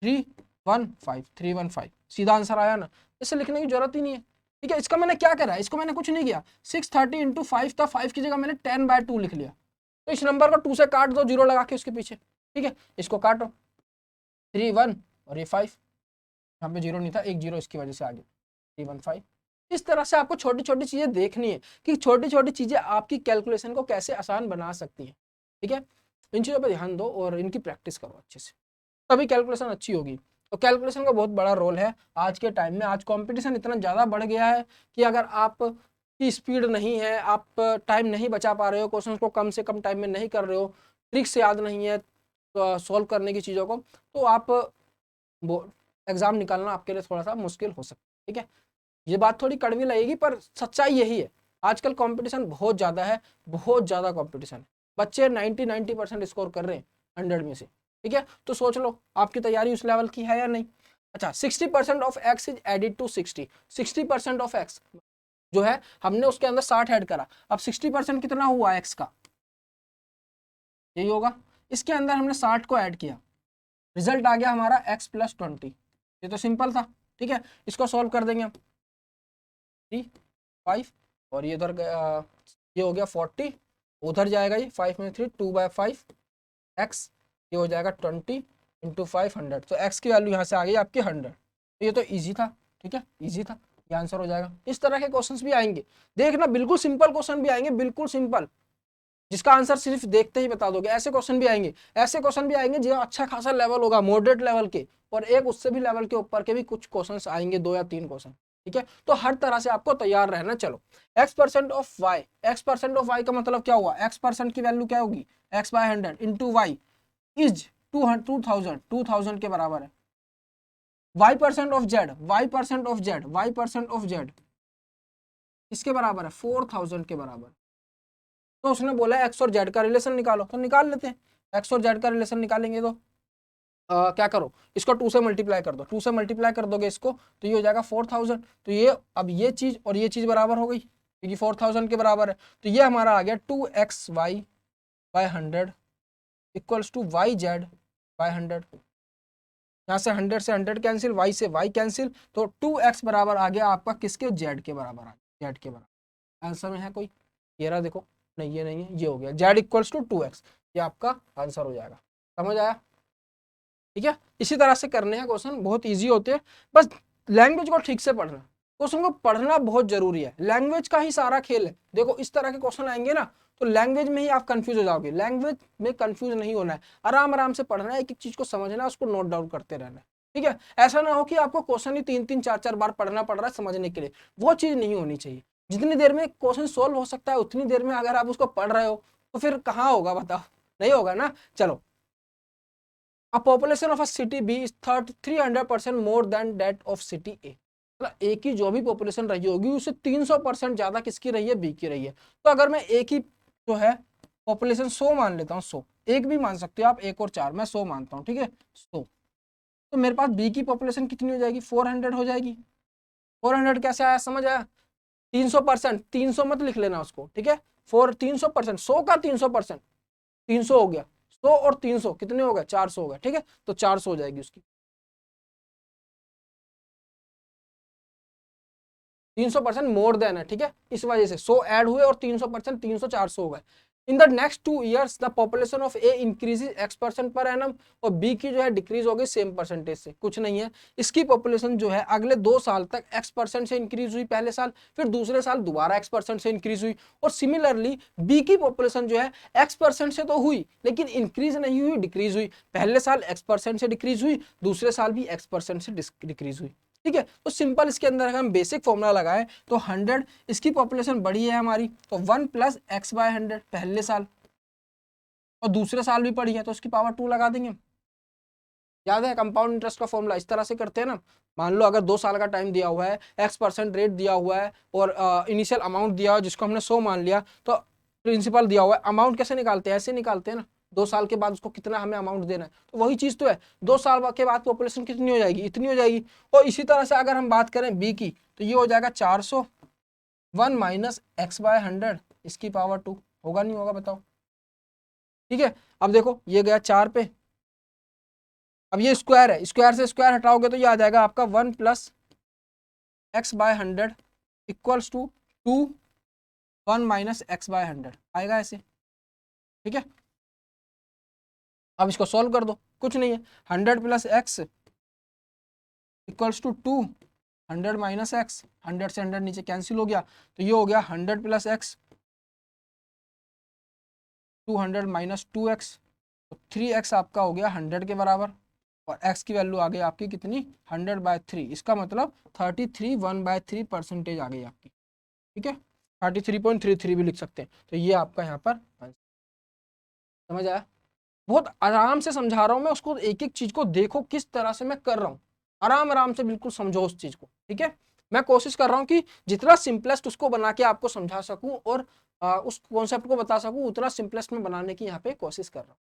Speaker 1: 315, 315, सीधा आंसर आया ना, इसे लिखने की जरूरत ही नहीं है, ठीक है। इसका मैंने क्या करा, इसको मैंने कुछ नहीं किया, 630 इंटू 5 था, 5 की जगह मैंने 10/2 लिख लिया। तो इस नंबर को 2 से काट दो, 0 लगा के उसके पीछे, ठीक है। इसको काटो, 3 1 और ये 5, यहाँ पे 0 नहीं था, एक 0 इसकी वजह से आ गया, 315। इस तरह से आपको छोटी छोटी चीजें देखनी है कि छोटी छोटी चीजें आपकी कैलकुलेशन को कैसे आसान बना सकती हैं, ठीक है। इन चीजों पर ध्यान दो और इनकी प्रैक्टिस करो अच्छे से, तभी कैलकुलेशन अच्छी होगी। तो कैलकुलेशन का बहुत बड़ा रोल है आज के टाइम में। आज कंपटीशन इतना ज़्यादा बढ़ गया है कि अगर आप की स्पीड नहीं है, आप टाइम नहीं बचा पा रहे हो, क्वेश्चन को कम से कम टाइम में नहीं कर रहे हो, ट्रिक्स याद नहीं है सॉल्व करने की चीज़ों को, तो आप वो एग्ज़ाम निकालना आपके लिए थोड़ा सा मुश्किल हो सकता है। ठीक है, ये बात थोड़ी कड़वी लगेगी पर सच्चाई यही है। आजकल कंपटीशन बहुत ज़्यादा है, बहुत ज़्यादा कंपटीशन है। बच्चे 90% स्कोर कर रहे हैं 100 में से। ठीक है, तो सोच लो आपकी तैयारी उस लेवल की है या नहीं। अच्छा, 60% of x is added to 60% of x जो है, हमने उसके अंदर 60 ऐड करा, अब 60% कितना हुआ एक्स का, यही होगा। इसके अंदर हमने 60 को ऐड किया, रिजल्ट आ गया हमारा x + 20। ये तो सिंपल था। ठीक है, इसको सॉल्व कर देंगे हम, 3 5 और ये उधर ये हो गया 40, उधर जाएगा ये 5 में 3 2/5 x, ये हो जाएगा 20 × 500, तो x की वैल्यू यहाँ से आ गई आपकी 100। तो ये तो ईजी था। ठीक है, ईजी था, ये आंसर हो जाएगा। इस तरह के क्वेश्चंस भी आएंगे, देखना बिल्कुल सिंपल क्वेश्चन भी आएंगे, बिल्कुल सिंपल, जिसका आंसर सिर्फ देखते ही बता दोगे, ऐसे क्वेश्चन भी आएंगे। ऐसे क्वेश्चन भी आएंगे जो अच्छा खासा लेवल होगा, मॉडरेट लेवल के, और एक उससे भी लेवल के ऊपर के भी कुछ क्वेश्चंस आएंगे, 2 या 3 क्वेश्चन। ठीक है, तो हर तरह से आपको तैयार रहना। चलो, x% of y, x% of y का मतलब क्या हुआ, x% की वैल्यू क्या होगी, x/100 इंटू वाई इज 2000 के बराबर है। y% of z, y% of z, y% of z इसके बराबर है 4000 के बराबर। तो उसने बोला एक्स और जेड का रिलेशन निकालो, तो निकाल लेते हैं। एक्स और जेड का रिलेशन निकालेंगे तो क्या करो, इसको 2 से मल्टीप्लाई कर दो, 2 से मल्टीप्लाई कर दोगे इसको तो ये हो जाएगा 4000। तो ये अब ये चीज और ये चीज बराबर हो गई, क्योंकि 4000 के बराबर है। तो ये हमारा आ गया 2xy/100 इक्वल्स टू yz/100। यहाँ से 100 से 100 कैंसिल, y से y कैंसिल, तो 2x बराबर आ गया आपका किसके, z के बराबर आ गया, z के बराबर। आंसर में है कोई, ये रहा देखो, नहीं ये नहीं है, ये हो गया z इक्वल्स टू 2x, ये आपका आंसर हो जाएगा। समझ आया। ठीक है, इसी तरह से करने हैं क्वेश्चन, बहुत इजी होते हैं, बस लैंग्वेज को ठीक से पढ़ना, क्वेश्चन को पढ़ना बहुत जरूरी है, लैंग्वेज का ही सारा खेल है। देखो इस तरह के क्वेश्चन आएंगे ना, तो लैंग्वेज में ही आप कंफ्यूज हो जाओगे, लैंग्वेज में कंफ्यूज नहीं होना है, आराम आराम से पढ़ना है, एक एक चीज को समझना है, उसको नोट डाउन करते रहना है। ठीक है, ऐसा ना हो कि आपको क्वेश्चन ही 3-3 4-4 बार पढ़ना पड़ रहा है समझने के लिए, वो चीज नहीं होनी चाहिए। जितनी देर में क्वेश्चन सोल्व हो सकता है उतनी देर में अगर आप उसको पढ़ रहे हो तो फिर कहाँ होगा बताओ, नहीं होगा ना। चलो, A population of a city B is 300% more than that of city A। मतलब ए की जो भी पॉपुलेशन रही होगी उससे 300% ज्यादा किसकी रही है, बी की रही है। तो अगर मैं ए की जो है पॉपुलेशन 100 मान लेता हूँ, 100 एक भी मान सकते हो आप, 1 और 4, मैं 100 मानता हूँ। ठीक है, 100, तो मेरे पास बी की पॉपुलेशन कितनी हो जाएगी, 400 हो जाएगी। 400 कैसे आया, समझ आया, 300%, 300 मत लिख लेना उसको। ठीक है, 300%, 100 का 300%, 300 हो गया, 100 और 300 कितने हो गए, 400 हो गए। ठीक है, तो 400 हो जाएगी उसकी, 300% मोर देन है। ठीक है, इस वजह से 100 ऐड हुए और 300%, 300 400 हो गए। In the next 2 years the population of A increases x% per annum, और बी की जो है डिक्रीज हो गई सेम परसेंटेज से, कुछ नहीं है। इसकी पॉपुलेशन जो है अगले 2 साल तक x% से इंक्रीज हुई पहले साल, फिर दूसरे साल दोबारा x% से इंक्रीज हुई, और सिमिलरली बी की पॉपुलेशन जो है x% से तो हुई लेकिन इंक्रीज नहीं हुई, डिक्रीज हुई। पहले साल x% से डिक्रीज हुई, दूसरे साल भी x% से डिक्रीज हुई। ठीक है, तो सिंपल इसके अंदर अगर हम बेसिक फॉर्मूला लगाएं तो 100, इसकी पॉपुलेशन बड़ी है हमारी, तो 1 + x/100 पहले साल, और दूसरे साल भी पड़ी है तो उसकी पावर 2 लगा देंगे। याद है कंपाउंड इंटरेस्ट का फॉर्मूला, इस तरह से करते हैं ना। मान लो अगर 2 साल का टाइम दिया हुआ है, x% रेट दिया हुआ है, और इनिशियल अमाउंट दिया हुआ है जिसको हमने 100 मान लिया, तो प्रिंसिपल दिया हुआ है, अमाउंट कैसे निकालते हैं, ऐसे निकालते हैं ना, 2 साल के बाद उसको कितना हमें अमाउंट देना है, तो वही चीज तो है। 2 साल के बाद पॉपुलेशन कितनी हो जाएगी, इतनी हो जाएगी। और इसी तरह से अगर हम बात करें बी की, तो ये हो जाएगा 400, 1 - x/100 इसकी पावर 2, होगा नहीं होगा बताओ। ठीक है, अब देखो ये गया 4 पे, अब ये स्क्वायर है, स्क्वायर से स्क्वायर हटाओगे तो ये आ जाएगा आपका 1 + x/100 इक्वल्स टू 2, 1 - x/100 आएगा ऐसे। ठीक है, अब इसको सॉल्व कर दो, कुछ नहीं है, 100 + x इक्वल्स टू 2, 100 - x, 100 से 100 नीचे कैंसिल हो गया, तो ये हो गया 100 + x, 200 - 2x, तो 3x आपका हो गया 100 के बराबर, और x की वैल्यू आ गई आपकी कितनी, 100/3, इसका मतलब 33 1/3 परसेंटेज आ गई आपकी। ठीक है, 33.33 भी लिख सकते हैं। तो ये आपका यहाँ पर आंसर। समझ आया? बहुत आराम से समझा रहा हूँ मैं, उसको एक एक चीज को देखो किस तरह से मैं कर रहा हूँ, आराम आराम से बिल्कुल समझो उस चीज को। ठीक है, मैं कोशिश कर रहा हूँ कि जितना सिंपलेस्ट उसको बना के आपको समझा सकूं और उस कॉन्सेप्ट को बता सकूं, उतना सिंपलेस्ट में बनाने की यहाँ पे कोशिश कर रहा हूँ।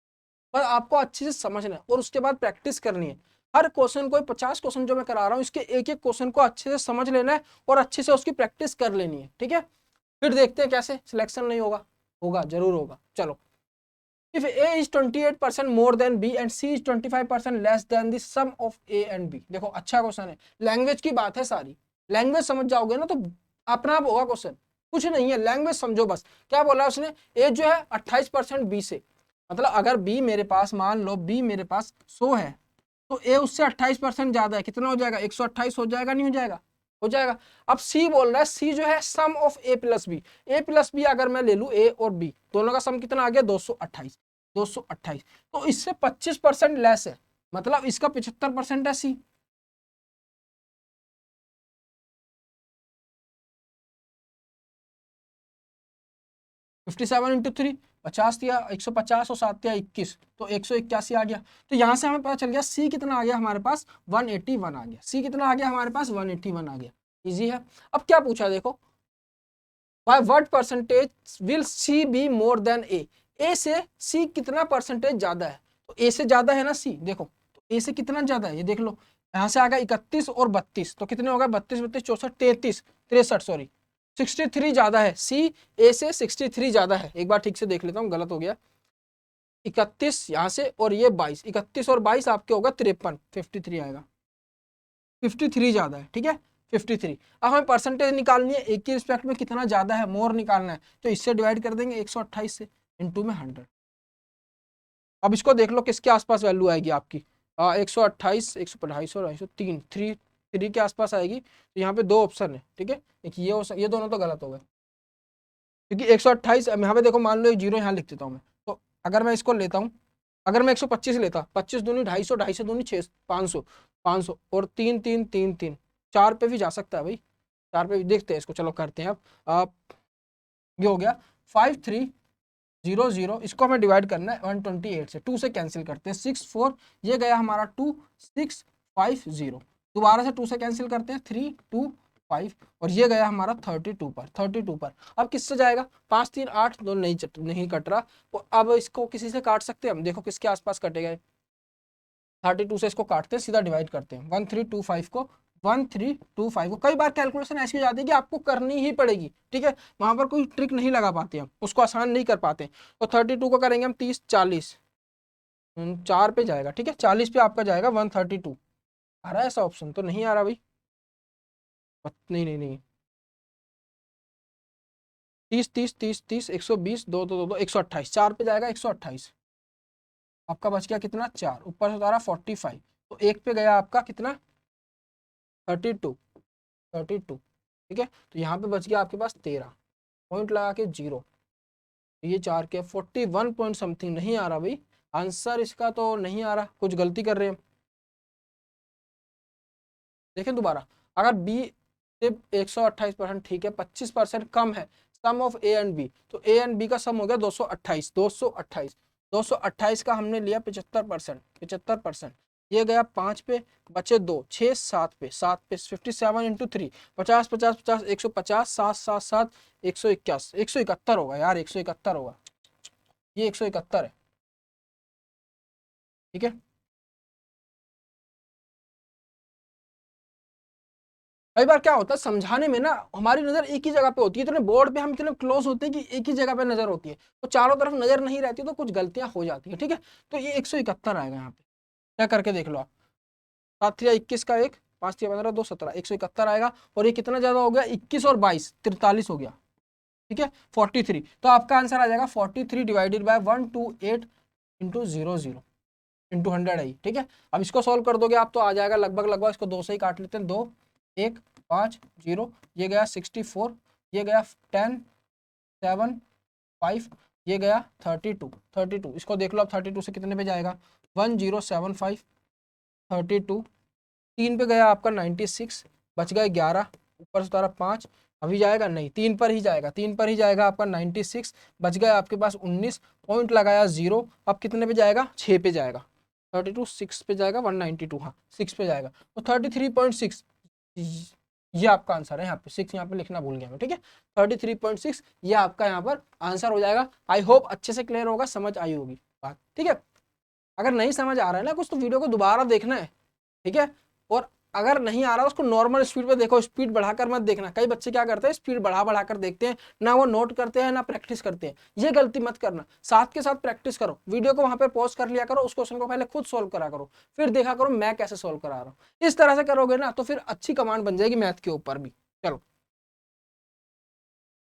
Speaker 1: पर आपको अच्छे से समझना है और उसके बाद प्रैक्टिस करनी है। हर क्वेश्चन को, 50 क्वेश्चन जो मैं करा रहा हूँ, इसके एक एक क्वेश्चन को अच्छे से समझ लेना है और अच्छे से उसकी प्रैक्टिस कर लेनी है। ठीक है, फिर देखते हैं कैसे सिलेक्शन नहीं होगा, होगा जरूर होगा। चलो, if A is 28% more than B and C is 25% less than the sum of A and B। देखो अच्छा क्वेश्चन है, लैंग्वेज की बात है सारी, लैंग्वेज समझ जाओगे ना तो अपना आप होगा क्वेश्चन, कुछ नहीं है, लैंग्वेज समझो बस। क्या बोला उसने, A जो है 28% B से, मतलब अगर B मेरे पास, मान लो B मेरे पास 100 है तो A उससे 28% ज्यादा है, कितना हो जाएगा, 128 हो जाएगा, नहीं हो जाएगा, हो जाएगा। अब C बोल रहा है, C जो है sum of A plus B, A plus B अगर मैं ले लूं A और B दोनों का सम कितना आ गया, 228, 228, तो इससे 25% लेस है, मतलब इसका 75% है C। 57 इंटू 3 50 दिया, 150 और 7 दिया 21, तो 181 आ गया। तो यहां से हमें पता चल गया C कितना आ गया हमारे पास, 181 आ गया। C कितना आ गया हमारे पास, 181 आ गया। इजी है। अब क्या पूछा देखो, by what percentage will C be more than A, A से C कितना परसेंटेज ज्यादा है, तो A से ज्यादा है ना C, देखो तो A से कितना ज्यादा है ये देख लो, यहां से आ गया 31 और 32, तो कितने हो गए, 32 32 64 33 63 सॉरी 63 ज्यादा है C, A से 63 ज्यादा है। एक बार ठीक से देख लेता हूँ, गलत हो गया, 31 यहाँ से और ये 22, 31 और 22 आपके होगा 53, 53 आएगा, 53 ज्यादा है। ठीक है, 53। अब हमें परसेंटेज निकालनी है, एक की रिस्पेक्ट में कितना ज्यादा है, मोर निकालना है, तो इससे डिवाइड कर देंगे 128 से, इनटू में 100। अब इसको देख लो किसके आसपास वैल्यू आएगी आपकी, 128, 128 और 203, थ्री के आसपास आएगी। तो यहाँ पे दो ऑप्शन है, ठीक है, एक ये ये दोनों तो गलत हो गए, क्योंकि 128 यहाँ पे देखो, मान लो एक जीरो यहाँ लिख देता हूँ मैं, तो अगर मैं इसको लेता हूँ, अगर मैं 125 लेता, 25 दूनी 250, 250 दूनी 6, 500, 500 और 3 3 3 3, 4 पे भी जा सकता है भाई, 4 पे भी देखते हैं इसको, चलो करते हैं। अब आप ये हो गया 5300, इसको हमें डिवाइड करना है 128 से, 2 से कैंसिल करते हैं, 6 4, ये गया हमारा 2 6 5 0, दोबारा से 2 से कैंसिल करते हैं, 3 2 5, और ये गया हमारा 32 पर, 32 पर। अब किससे जाएगा, 5 3 8, दो नहीं कट रहा, तो अब इसको किसी से काट सकते हैं हम, देखो किसके आसपास कटेगा, 32 से इसको काटते हैं, सीधा डिवाइड करते हैं, 1325 को, 1325 को। कई बार कैलकुलेशन ऐसी हो जाती है कि आपको करनी ही पड़ेगी, ठीक है, वहां पर कोई ट्रिक नहीं लगा पाते हम, उसको आसान नहीं कर पाते। तो 32 को करेंगे हम 30 40, 4 पे जाएगा, ठीक है, 40 पे आपका जाएगा 132। आ रहा है ऐसा ऑप्शन, तो नहीं आ रहा भाई, नहीं नहीं नहीं, 30 30 30 30 120 2 2 2 2 128, 4 पे जाएगा 128, आपका बच गया कितना 4, ऊपर से उतारा 45, तो एक पे गया आपका कितना 32, 32, ठीक है, तो यहाँ पे बच गया आपके पास 13, पॉइंट लगा के 0, ये 4 के 41 पॉइंट समथिंग, नहीं आ रहा भाई आंसर इसका, तो नहीं आ रहा, कुछ गलती कर रहे हैं। देखें दोबारा, अगर बी सिर्फ 128%, ठीक है, 25% कम है sum of A and B, तो ए एंड बी का सम हो गया 228, 228, 228 का हमने लिया 75%, 75%, ये गया 5 पे, बचे 2 6 7 पे, 7 पे 57 इंटू 3, 50 50 50 150, 7 7 7 181, 171 होगा यार, 171 होगा, ये 171 है, ठीक है। कई बार क्या होता है समझाने में ना, हमारी नजर एक ही जगह पे होती है, इतने बोर्ड पे हम इतने क्लोज होते हैं कि एक ही जगह पे नजर होती है, तो चारों तरफ नजर नहीं रहती, तो कुछ गलतियां हो जाती है, ठीक है। तो ये 171 आएगा यहाँ पे, क्या करके देख लो आप, 7 या 21 का 1, 5 या 15 2 17, 171 आएगा, और ये कितना ज्यादा हो गया, 21 और 22 43 हो गया, ठीक है, 43, तो आपका आंसर आ जाएगा 43 डिवाइडेड बाय 128 इंटू 00 इंटू 100 आई, ठीक है। अब इसको सॉल्व कर दोगे आप तो आ जाएगा लगभग लगभग, इसको 2 से ही काट लेते हैं, 2 1 5 0, ये गया 64, ये गया 10 7 5, ये गया 32, 32, इसको देख लो अब 32 से कितने पे जाएगा, 1075, 32, 3 पे गया आपका 96, बच गए 11, ऊपर से उतारा 5, अभी जाएगा नहीं, 3 पर ही जाएगा, 3 पर ही जाएगा आपका 96, बच गया आपके पास 19, पॉइंट लगाया 0, अब कितने पे जाएगा, 6 पे जाएगा, 32 6 पे जाएगा 192, हाँ 6 पे जाएगा, तो 33.6 ये आपका आंसर है। यहाँ पे 6 यहाँ पे लिखना भूल गया मैं, ठीक है, 33.6 ये आपका यहाँ पर आंसर हो जाएगा। आई होप अच्छे से क्लियर होगा, समझ आई होगी बात, ठीक है। अगर नहीं समझ आ रहा है ना कुछ तो वीडियो को दोबारा देखना है, ठीक है। और अगर नहीं आ रहा उसको नॉर्मल स्पीड पे देखो, स्पीड बढ़ाकर मत देखना। कई बच्चे क्या करते हैं, स्पीड बढ़ा कर देखते हैं, ना वो नोट करते हैं ना प्रैक्टिस करते हैं, ये गलती मत करना। साथ के साथ प्रैक्टिस करो, वीडियो को वहां पे पॉज कर लिया करो, उस क्वेश्चन को पहले खुद सोल्व करा करो, फिर देखा करो मैं कैसे सोल्व करा रहा हूँ। इस तरह से करोगे ना तो फिर अच्छी कमांड बन जाएगी मैथ के ऊपर भी। चलो,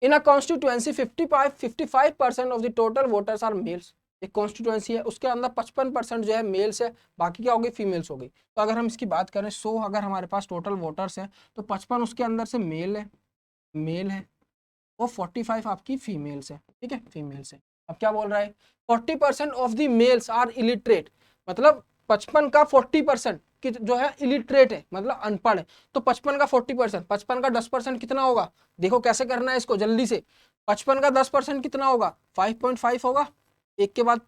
Speaker 1: in a constituency 55% of the total voters are males. एक कॉन्स्टिट्यूएंसी है, उसके अंदर 55% जो है मेल्स है, बाकी क्या हो गई, फीमेल्स हो गई। तो अगर हम इसकी बात करें 100 अगर हमारे पास टोटल वोटर्स है तो 55 उसके अंदर से मेल है और 45 आपकी फीमेल्स है, ठीक है, फीमेल्स है। अब क्या बोल रहा है, 40% of the males are illiterate, मतलब 55 का 40% जो है इलिटरेट है, मतलब अनपढ़ है। तो 55 का 40%, 55 का 10% कितना होगा, देखो कैसे करना है इसको जल्दी से। 55 का 10% कितना होगा, 5.5 होगा। एक के बाद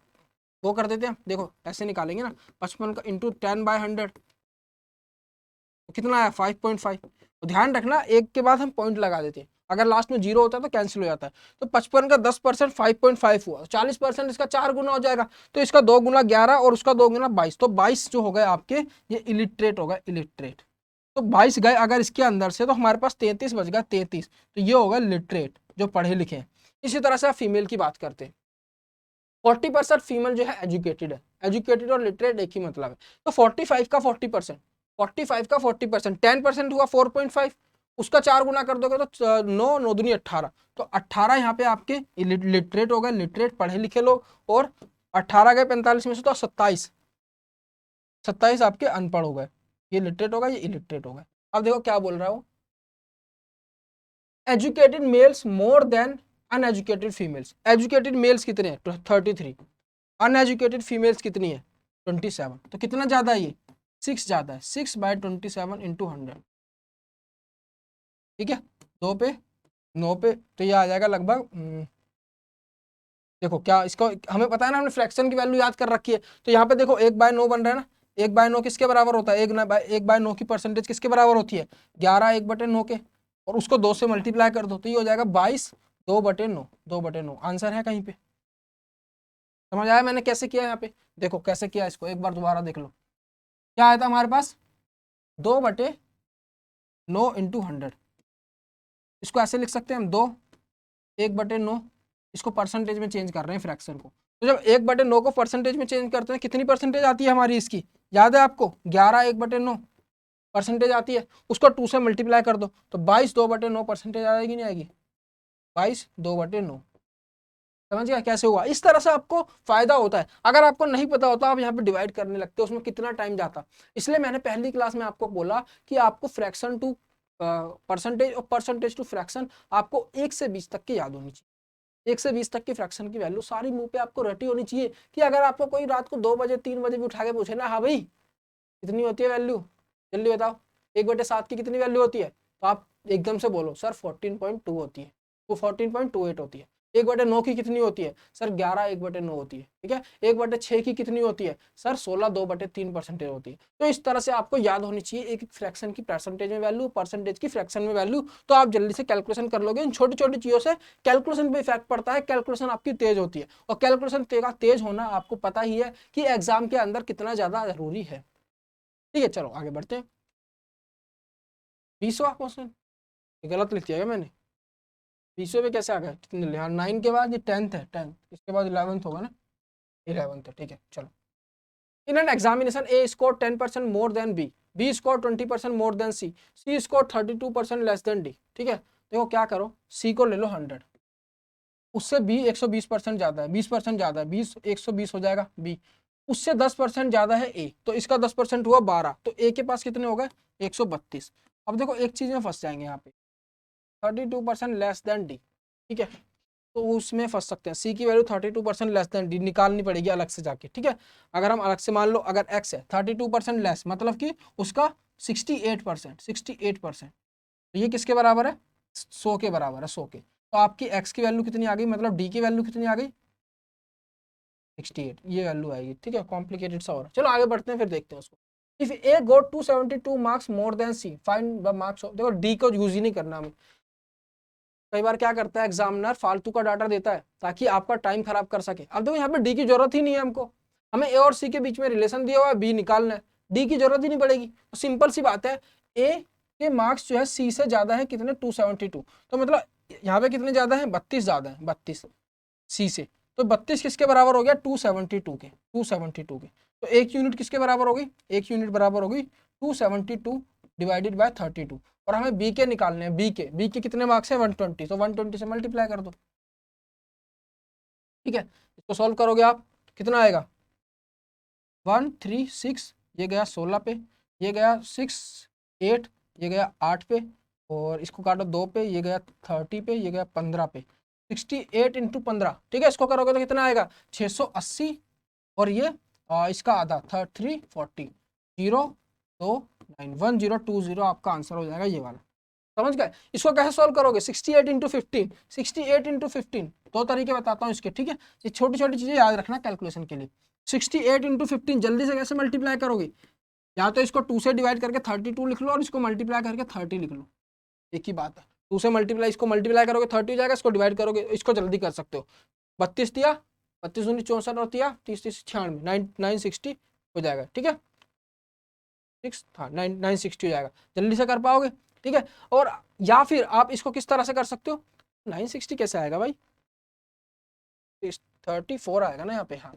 Speaker 1: वो कर देते हैं, देखो ऐसे निकालेंगे ना, 55 का इंटू 10/100 तो कितना आया, 5.5। तो ध्यान रखना एक के बाद हम पॉइंट लगा देते हैं, अगर लास्ट में 0 होता है तो कैंसिल हो जाता है। तो 55 का 10% 5.5 हुआ, 40% इसका 4 गुना हो जाएगा, तो इसका 2 गुना 11 और उसका 2 गुना 22, तो 22 जो हो गए आपके ये इलिटरेट होगा, इलिटरेट। तो 22 गए अगर इसके अंदर से, तो हमारे पास 33 बच गया, 33, तो ये होगा लिटरेट, जो पढ़े लिखे हैं। इसी तरह से आप फीमेल की बात करते हैं, 40% फीमेल जो है एजुकेटेड है, एजुकेटेड और लिटरेट एक ही मतलब है। तो 45 का 40%, 45 का 40%, 10% हुआ 4.5, उसका 4 गुना कर दोगे तो 9 9 दूनी 18, तो 18 यहाँ पे आपके लिटरेट हो गए, लिटरेट पढ़े लिखे लोग, और 18 गए 45 में से तो 27, 27 आपके अनपढ़ हो गए। ये लिटरेट होगा, ये इलिटरेट होगा। अब देखो क्या बोल रहा है वो, educated males more than uneducated females. Educated males कितने हैं, 33, अनएजुकेटेड फीमेल्स कितनी है, 27, तो कितना ज्यादा है ये, 6 ज्यादा है, 6/27 इंटू 100, ठीक है, 2 पे 9 पे, तो ये आ जाएगा लगभग देखो क्या, इसको हमें पता है ना, हमने फ्रैक्शन की वैल्यू याद कर रखी है। तो यहाँ पे देखो 1/9 बन रहा है ना, 1/9 किसके बराबर होता है, 1/9 की परसेंटेज किसके बराबर होती है, 11 1/9 के, और उसको 2 से मल्टीप्लाई कर दो तो ये हो जाएगा 22 2/9, 2/9 आंसर है कहीं पे। समझ आया मैंने कैसे किया, यहाँ पे देखो कैसे किया, इसको एक बार दोबारा देख लो। क्या आया था हमारे पास, 2/9 इंटू 100, इसको ऐसे लिख सकते हैं हम, 2 1/9, इसको परसेंटेज में चेंज कर रहे हैं फ्रैक्शन को। तो जब 1/9 को परसेंटेज में चेंज करते हैं, कितनी परसेंटेज आती है हमारी इसकी, याद है आपको, 11 1/9 परसेंटेज आती है, उसको 2 से मल्टीप्लाई कर दो तो 22 2/9 परसेंटेज आएगी, नहीं आएगी, 22 2/9। समझ गया कैसे हुआ, इस तरह से आपको फायदा होता है। अगर आपको नहीं पता होता आप यहाँ पे डिवाइड करने लगते हो, उसमें कितना टाइम जाता। इसलिए मैंने पहली क्लास में आपको बोला कि आपको फ्रैक्शन टू परसेंटेज और परसेंटेज टू फ्रैक्शन आपको 1 से 20 तक की याद होनी चाहिए। 1 से 20 तक की फ्रैक्शन की वैल्यू सारी मुंह पे आपको रटी होनी चाहिए, कि अगर आपको कोई रात को 2 बजे 3 बजे भी उठा के पूछे ना, हाँ भाई कितनी होती है वैल्यू, जल्दी बताओ 1/7 की कितनी वैल्यू होती है, तो आप एकदम से बोलो सर 14.2 होती है, वो 14.28 होती है। 1/9 की कितनी होती है सर, 11 1/9 होती है, ठीक है। 1/6 की कितनी होती है सर, 16 2/3 परसेंटेज होती है। तो इस तरह से आपको याद होनी चाहिए एक फ्रैक्शन की परसेंटेज में वैल्यू, परसेंटेज की फ्रैक्शन में वैल्यू, तो आप जल्दी से कैलकुलेशन कर लोगे। इन छोटी छोटी चीजों से कैलकुलेशन पे इफेक्ट पड़ता है, कैलकुलेशन आपकी तेज होती है, और कैलकुलेशन तेज होना आपको पता ही है कि एग्जाम के अंदर कितना ज्यादा जरूरी है। ठीक है, चलो आगे बढ़ते हैं। 20वां क्वेश्चन, गलत लिख दिया क्या मैंने, 20वें पे कैसे आ गया, कितने यहाँ 9 के बाद ये 10th है, 10th इसके बाद 11th होगा ना, 11th है, ठीक है चलो। In an examination A score 10% more than B score 20% more than C score 32% less than D. ठीक है, देखो क्या करो, सी को ले लो 100, उससे बी 120% ज्यादा है, 20% ज्यादा है, 120 हो जाएगा बी, उससे 10% ज्यादा है ए, तो इसका 10% हुआ 12, तो ए के पास कितने हो गए 132। अब देखो एक चीज में फंस जाएंगे यहाँ पे, 32% लेस देन डी, ठीक है, तो उसमें फंस सकते हैं। सी की वैल्यू 32% लेस देन डी निकालनी पड़ेगी अलग से जाके, ठीक है। अगर हम अलग से मान लो, अगर एक्स है 32% लेस, मतलब कि उसका 68%, 68%, तो ये किसके बराबर है 100 के बराबर है, 100 के। तो आपकी x की वैल्यू कितनी आ गई, मतलब d की वैल्यू कितनी आ गई 68, ये वैल्यू आएगी। ठीक है, कॉम्प्लिकेटेड सा हो रहा है, चलो आगे बढ़ते हैं फिर देखते हैं उसको। If A got 272 marks more than C, find the marks of, देखो डी को यूज ही नहीं करना हमें। कई बार क्या करता है एग्जामिनर, फालतू का डाटा देता है ताकि आपका टाइम खराब कर सके। अब देखो यहाँ पे डी की जरूरत ही नहीं है हमको, हमें ए और सी के बीच में रिलेशन दिया हुआ है, बी निकालना है, डी की जरूरत ही नहीं पड़ेगी। तो सिंपल सी बात है, ए के मार्क्स जो है सी से ज्यादा है कितने, 272। तो मतलब यहाँ पे कितने ज्यादा है, 32 ज्यादा है, 32 सी से। तो 32 किसके बराबर हो गया, 272 के, 272 के। तो एक यूनिट किसके बराबर होगी, एक यूनिट बराबर होगी 272 डिवाइडेड बाय 32। और हमें बी के निकालने हैं, बी के कितने मार्क्स है 120, तो 120 से मल्टीप्लाई कर दो। ठीक है, इसको सॉल्व करोगे आप, कितना आएगा 136, ये गया 16 पे, ये गया 6 8, ये गया 8 पे, और इसको काटो 2 पे, ये गया 30 पे, ये गया 15 पे, 68 इंटू 15। ठीक है, इसको करोगे तो कितना आएगा 680, और ये इसका आधा 340, 0 2 9 1020 आपका आंसर हो जाएगा ये वाला। समझ गए, इसको कैसे सॉल्व करोगे, 68 इंटू 15, 68 इंटू 15, दो तरीके बताता हूँ इसके। ठीक है, ये छोटी छोटी चीजें याद रखना कैलकुलेशन के लिए। 68 इंटू 15 जल्दी से कैसे मल्टीप्लाई करोगे, या तो इसको 2 से डिवाइड करके 32 लिख लो, और इसको मल्टीप्लाई करके 30 लिख लो, एक ही बात है। 2 से मल्टीप्लाई, इसको मल्टीप्लाई करोगे 30 हो जाएगा, इसको डिवाइड करोगे, इसको जल्दी कर सकते हो। 32 दिया, 32 19 64 और दिया 30 30 96, 960 हो जाएगा। ठीक है, 6 हाँ 960 हो जाएगा, जल्दी से कर पाओगे। ठीक है, और या फिर आप इसको किस तरह से कर सकते हो, 960 कैसे आएगा भाई, 34 आएगा ना यहाँ पे। हाँ,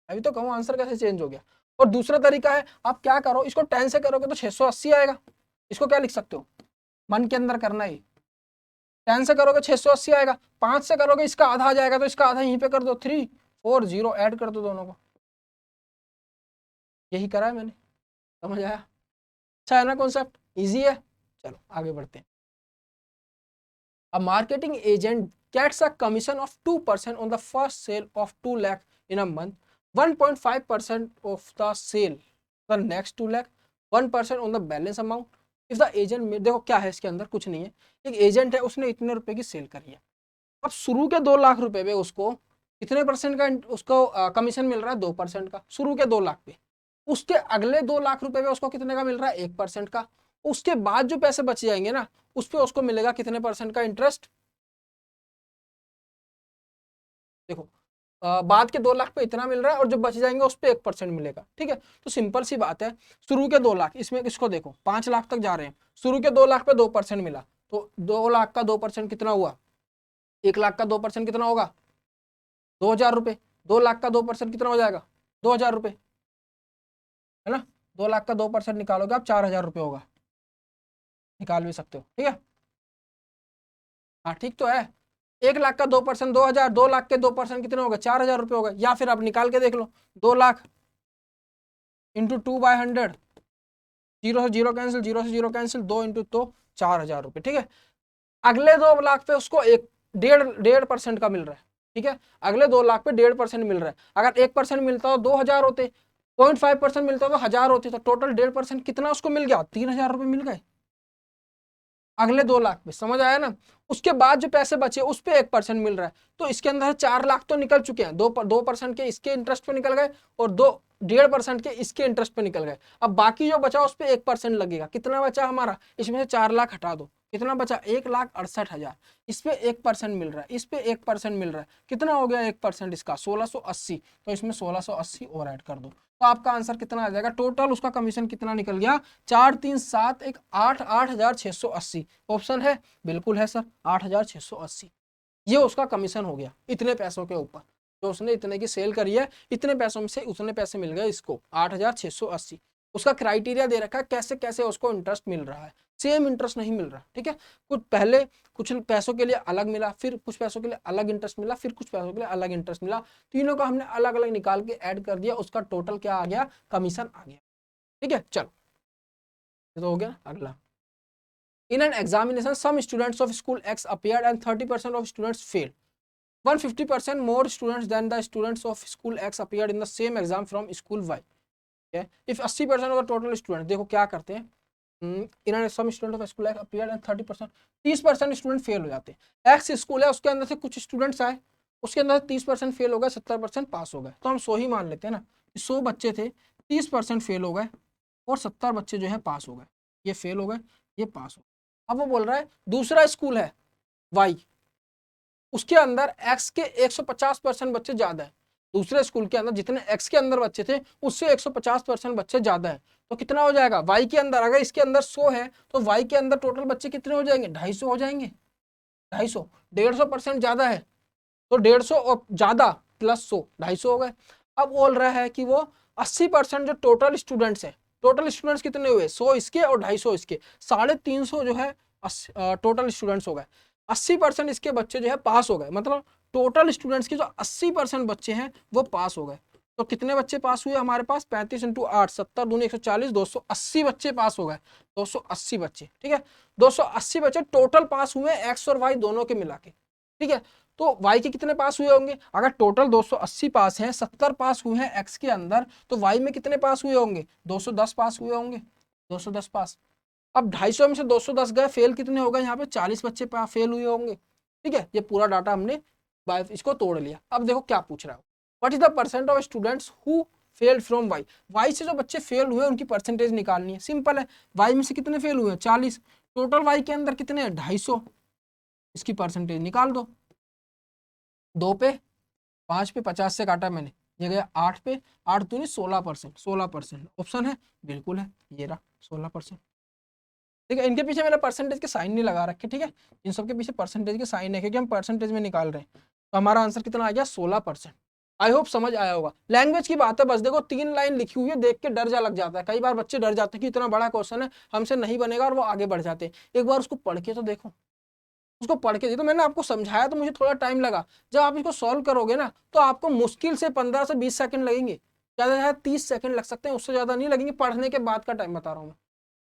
Speaker 1: अभी तो कहूँ आंसर कैसे चेंज हो गया। और दूसरा तरीका है, आप क्या करो, इसको 10 से करोगे तो 680 आएगा। इसको क्या लिख सकते हो, मन के अंदर करना ही, 10 से करोगे 680 आएगा, 5 से करोगे इसका आधा आ जाएगा, तो इसका आधा यहीं पे कर दो, 340 ऐड कर दो दोनों को। यही करा है मैंने, समझ आया, अच्छा है ना कॉन्सेप्ट, इजी है। चलो आगे बढ़ते हैं। A marketing agent gets a commission of 2% on the first sale of 2 lakh in a month, 1.5% of the sale the next 2 lakh, 1% on the balance amount. If the agent, देखो क्या है इसके अंदर, कुछ नहीं है, एक एजेंट है, उसने इतने रुपए की सेल करी है। अब शुरू के 2 लाख रुपए पे उसको कितने परसेंट का उसको कमीशन मिल रहा है, 2% का, शुरू के 2 लाख पे। उसके अगले 2 लाख रुपए पे उसको कितने का मिल रहा है, 1% का। उसके बाद जो पैसे बच जाएंगे ना, उस पे उसको मिलेगा कितने परसेंट का इंटरेस्ट। देखो बाद के 2 लाख पे इतना मिल रहा है, और जो बच जाएंगे उस पे 1% मिलेगा। ठीक है, तो सिंपल सी बात है, शुरू के 2 लाख, इसमें इसको देखो 5 लाख तक जा रहे हैं, शुरू के 2 लाख पे 2% मिला, तो 2 लाख का 2% कितना हुआ, 1 लाख का 2% कितना होगा, 2000 रुपए। 2 लाख का 2% कितना हो जाएगा, 2000 रुपए, है ना। 2 लाख का 2% निकालोगे आप, 4000 रुपये होगा, निकाल भी सकते हो। ठीक है, हाँ ठीक तो है। 1 लाख का 2% 2000, 2 लाख के 2% कितने हो गए, 4000 रुपये हो गए। या फिर आप निकाल के देख लो, 2 लाख इंटू 2/100, 0 से 0 कैंसिल, 0 से 0 कैंसिल, 2 इंटू तो 4000 रुपये। ठीक है, अगले 2 लाख पे उसको 1.5% का मिल रहा है। ठीक है, अगले 2 लाख पे 1.5% मिल रहा है। अगर 1% मिलता तो 2000 होते, 0.5% मिलता तो 1000 होते, तो टोटल 1.5% कितना उसको मिल गया, 3000 रुपये मिल गए अगले 2 लाख पे। समझ आया ना। उसके बाद जो पैसे बचे उस पे 1% मिल रहा है, तो इसके अंदर 4 लाख तो निकल चुके हैं, 2% के इसके इंटरेस्ट पे निकल गए, और 1.5% के इसके इंटरेस्ट पे निकल गए। अब बाकी जो बचा उस पे 1% लगेगा। कितना बचा हमारा, इसमें से 4 लाख हटा दो, कितना बचा, 1,68,000। इस पे 1% मिल रहा है, इस पे 1% मिल रहा है, कितना हो गया 1% इसका, 1680। तो इसमें 1680 और ऐड कर दो, तो आपका आंसर कितना आ जाएगा, टोटल उसका कमीशन कितना निकल गया, 4 3 7 1 8, 8680। ऑप्शन है, बिल्कुल है सर, 8680। ये उसका कमीशन हो गया इतने पैसों के ऊपर, जो उसने इतने की सेल करी है, इतने पैसों में से उतने पैसे मिल गए इसको, 8680। उसका क्राइटेरिया दे रखा है कैसे कैसे उसको इंटरेस्ट मिल रहा है, सेम इंटरेस्ट नहीं मिल रहा। ठीक है, कुछ पहले कुछ पैसों के लिए अलग मिला, फिर कुछ पैसों के लिए अलग इंटरेस्ट मिला, फिर कुछ पैसों के लिए अलग इंटरेस्ट मिला, तीनों का हमने अलग अलग निकाल के ऐड कर दिया, उसका टोटल क्या आ गया, कमीशन आ गया। ठीक है, चलो ये तो हो गया। अगला, in an examination some students of school X appeared and 30% of students failed, 150% more students than the students of school X appeared in the same exam from school Y। if 80% of the total students, देखो क्या करते हैं, in some student of school appeared and 30%, 30% student fail हो जाते हैं। X school है, उसके अंदर से कुछ स्टूडेंट्स आए, उसके अंदर 30% फेल हो गए, 70% पास हो गए, तो हम 100 ही मान लेते हैं ना कि 100 बच्चे थे, 30% फेल हो गए और 70 बच्चे जो है पास हो गए। ये फेल हो गए, ये पास हो गए। अब वो बोल रहा है दूसरा स्कूल है वाई, उसके अंदर एक्स के 150% बच्चे ज्यादा है। दूसरे स्कूल के अंदर जितने एक्स के अंदर बच्चे थे उससे 150% बच्चे ज्यादा है, तो कितना हो जाएगा वाई के अंदर, अगर इसके अंदर 100 है तो वाई के अंदर टोटल बच्चे कितने हो जाएंगे, 250 हो जाएंगे। 250, 150% ज्यादा है, तो 150 और ज्यादा प्लस 100, 250 हो गए। अब बोल रहा है कि वो 80% जो टोटल स्टूडेंट्स है, टोटल स्टूडेंट्स कितने हुए, 100 इसके और 250 इसके, 350 जो है टोटल स्टूडेंट्स हो गए। 80% इसके बच्चे जो है पास हो गए, मतलब टोटल स्टूडेंट्स के जो 80% बच्चे हैं वो पास हो गए। तो कितने बच्चे पास हुए हमारे पास, 35 इंटू 8, 70 दूनी 140, 280 बच्चे पास हो गए, 280 बच्चे, ठीक है। 280 बच्चे टोटल पास हुए एक्स और वाई दोनों के मिला के, ठीक है। तो y के कितने पास हुए होंगे, अगर टोटल 280 पास हैं, 70 पास हुए हैं x के अंदर, तो y में कितने पास हुए होंगे, 210 पास हुए होंगे, 210 पास। अब 250 में से 210 गए, फेल कितने हो गए, यहाँ पे 40 बच्चे फेल हुए होंगे, ठीक है। ये पूरा डाटा हमने इसको तोड़ लिया। अब देखो क्या पूछ रहा है, what is the percent of students who fail from Y, Y से जो बच्चे फेल हुए उनकी परसेंटेज निकालनी है, सिंपल है। वाई में से कितने फेल हुए, 40, टोटल वाई के अंदर कितने हैं, 250, इसकी परसेंटेज निकाल दो। 2 पे 5 पे 50 से काटा मैंने, ये गया 8 पे, 8 दूनी 16%, 16% ऑप्शन है, बिल्कुल है, ये रहा 16%, ठीक है। इनके पीछे मैंने परसेंटेज के साइन नहीं लगा रखे, ठीक है, इन सबके पीछे परसेंटेज के साइन है क्योंकि हम परसेंटेज में निकाल रहे हैं। तो हमारा आंसर कितना आ गया, 16%। आई होप समझ आया होगा। लैंग्वेज की बात है, बस देखो 3 लाइन लिखी हुई है, देख के डर जा लग जाता है, कई बार बच्चे डर जाते हैं कि इतना बड़ा क्वेश्चन है हमसे नहीं बनेगा, और वो आगे बढ़ जाते हैं। एक बार उसको पढ़ के तो देखो, उसको पढ़ के तो मैंने आपको समझाया, तो मुझे थोड़ा टाइम लगा। जब आप इसको सॉल्व करोगे ना तो आपको मुश्किल से 15 से 20 सेकंड लगेंगे, ज्यादा से ज्यादा 30 सेकंड लग सकते हैं, उससे ज्यादा नहीं लगेंगे। पढ़ने के बाद का टाइम बता रहा हूँ मैं,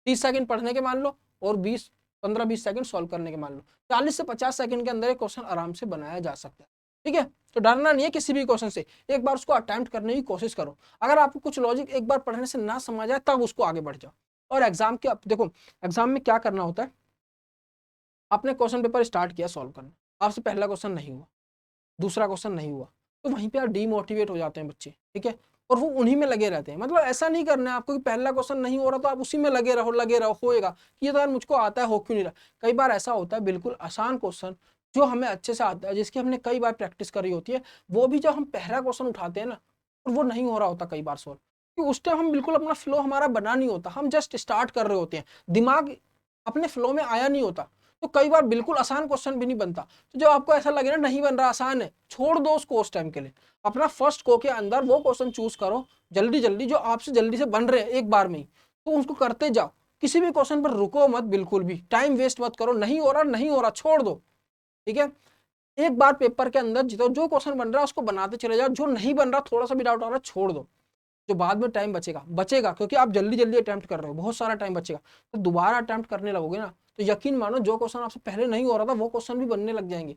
Speaker 1: 30 सेकंड पढ़ने के मान लो और 15-20 सेकंड सॉल्व करने के मान लो, 40 से 50 सेकंड के अंदर एक क्वेश्चन आराम से बनाया जा सकता है, ठीक है। तो डरना नहीं है किसी भी क्वेश्चन से, एक बार उसको अटेम्प्ट करने की कोशिश करो। अगर आपको कुछ लॉजिक एक बार पढ़ने से ना समझ आए तब उसको आगे बढ़ जाओ। और एग्जाम के देखो, एग्जाम में क्या करना होता है, आपने क्वेश्चन पेपर स्टार्ट किया सॉल्व करना, आपसे पहला क्वेश्चन नहीं हुआ, दूसरा क्वेश्चन नहीं हुआ, तो वहीं पे आप डीमोटिवेट हो जाते हैं बच्चे, ठीक है। और वो उन्हीं में लगे रहते हैं, मतलब ऐसा नहीं करना है आपको कि पहला क्वेश्चन नहीं हो रहा तो आप उसी में लगे रहो होएगा कि ये तो यार मुझको आता है, हो क्यों नहीं रहा। कई बार ऐसा होता है बिल्कुल आसान क्वेश्चन जो हमें अच्छे से आता है, जिसकी हमने कई बार प्रैक्टिस करी होती है, वो भी जब हम पहला क्वेश्चन उठाते हैं ना और वो नहीं हो रहा होता कई बार सॉल्व, कि उस टाइम हम बिल्कुल अपना फ्लो हमारा बना नहीं होता, हम जस्ट स्टार्ट कर रहे होते हैं, दिमाग अपने फ्लो में आया नहीं होता, तो कई बार बिल्कुल आसान क्वेश्चन भी नहीं बनता। तो जब आपको ऐसा लगे ना नहीं बन रहा, आसान है, छोड़ दो उसको उस टाइम के लिए, अपना फर्स्ट को के अंदर वो क्वेश्चन चूज करो जल्दी जल्दी जो आपसे जल्दी से बन रहे हैं एक बार में ही, तो उसको करते जाओ। किसी भी क्वेश्चन पर रुको मत, बिल्कुल भी टाइम वेस्ट मत करो, नहीं हो रहा नहीं हो रहा छोड़ दो, ठीक है। एक बार पेपर के अंदर जो क्वेश्चन बन रहा है उसको बनाते चले जाओ, जो नहीं बन रहा थोड़ा सा भी डाउट आ रहा है छोड़ दो, जो बाद में टाइम बचेगा बचेगा क्योंकि आप जल्दी जल्दी अटेम्प्ट कर रहे हो, बहुत सारा टाइम बचेगा, तो दोबारा अटेम्प्ट करने लगोगे ना तो यकीन मानो जो क्वेश्चन आपसे पहले नहीं हो रहा था वो क्वेश्चन भी बनने लग जाएंगे।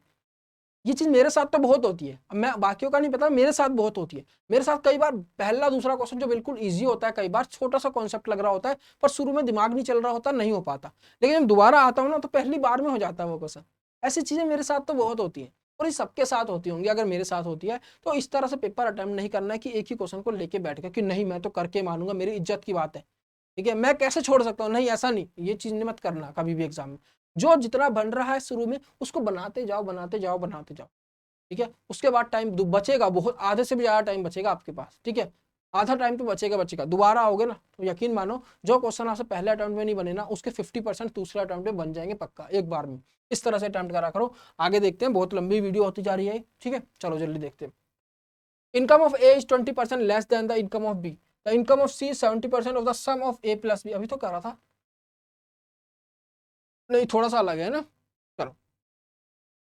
Speaker 1: ये चीज मेरे साथ तो बहुत होती है, अब मैं बाकियों का नहीं पता, मेरे साथ बहुत होती है। मेरे साथ कई बार पहला दूसरा क्वेश्चन जो बिल्कुल इजी होता है, कई बार छोटा सा कॉन्सेप्ट लग रहा होता है पर शुरू में दिमाग नहीं चल रहा होता, नहीं हो पाता, लेकिन जब दोबारा आता हूँ ना तो पहली बार में हो जाता है वो क्वेश्चन। ऐसी चीजें मेरे साथ तो बहुत होती है और ये सबके साथ होती होंगी, अगर मेरे साथ होती है तो इस तरह से पेपर अटेम्प्ट नहीं करना है कि एक ही क्वेश्चन को लेके बैठ गया कि नहीं मैं तो करके मानूंगा, मेरी इज्जत की बात है, ठीक है, मैं कैसे छोड़ सकता हूँ, नहीं ऐसा नहीं, ये चीज मत करना कभी भी एग्जाम में। जो जितना बन रहा है शुरू में उसको बनाते जाओ बनाते जाओ बनाते जाओ, ठीक है। उसके बाद टाइम बचेगा बहुत, आधे से भी ज्यादा टाइम बचेगा आपके पास, ठीक है। आधा टाइम तो बचेगा बचेगा, दोबारा आओगे ना तो यकीन मानो जो क्वेश्चन आपसे पहले अटेम्प्ट में नहीं बने ना उसके 50% दूसरे अटेम्प्ट में बन जाएंगे पक्का एक बार में। इस तरह से अटेम्प्ट करा करो। आगे देखते हैं, बहुत लंबी वीडियो होती जा रही है, ठीक है, चलो जल्दी देखते हैं। Income of A is 20% less than the income of B, the income of C 70% of the sum of A plus B, अभी तो करा था, नहीं थोड़ा सा अलग है ना। चलो,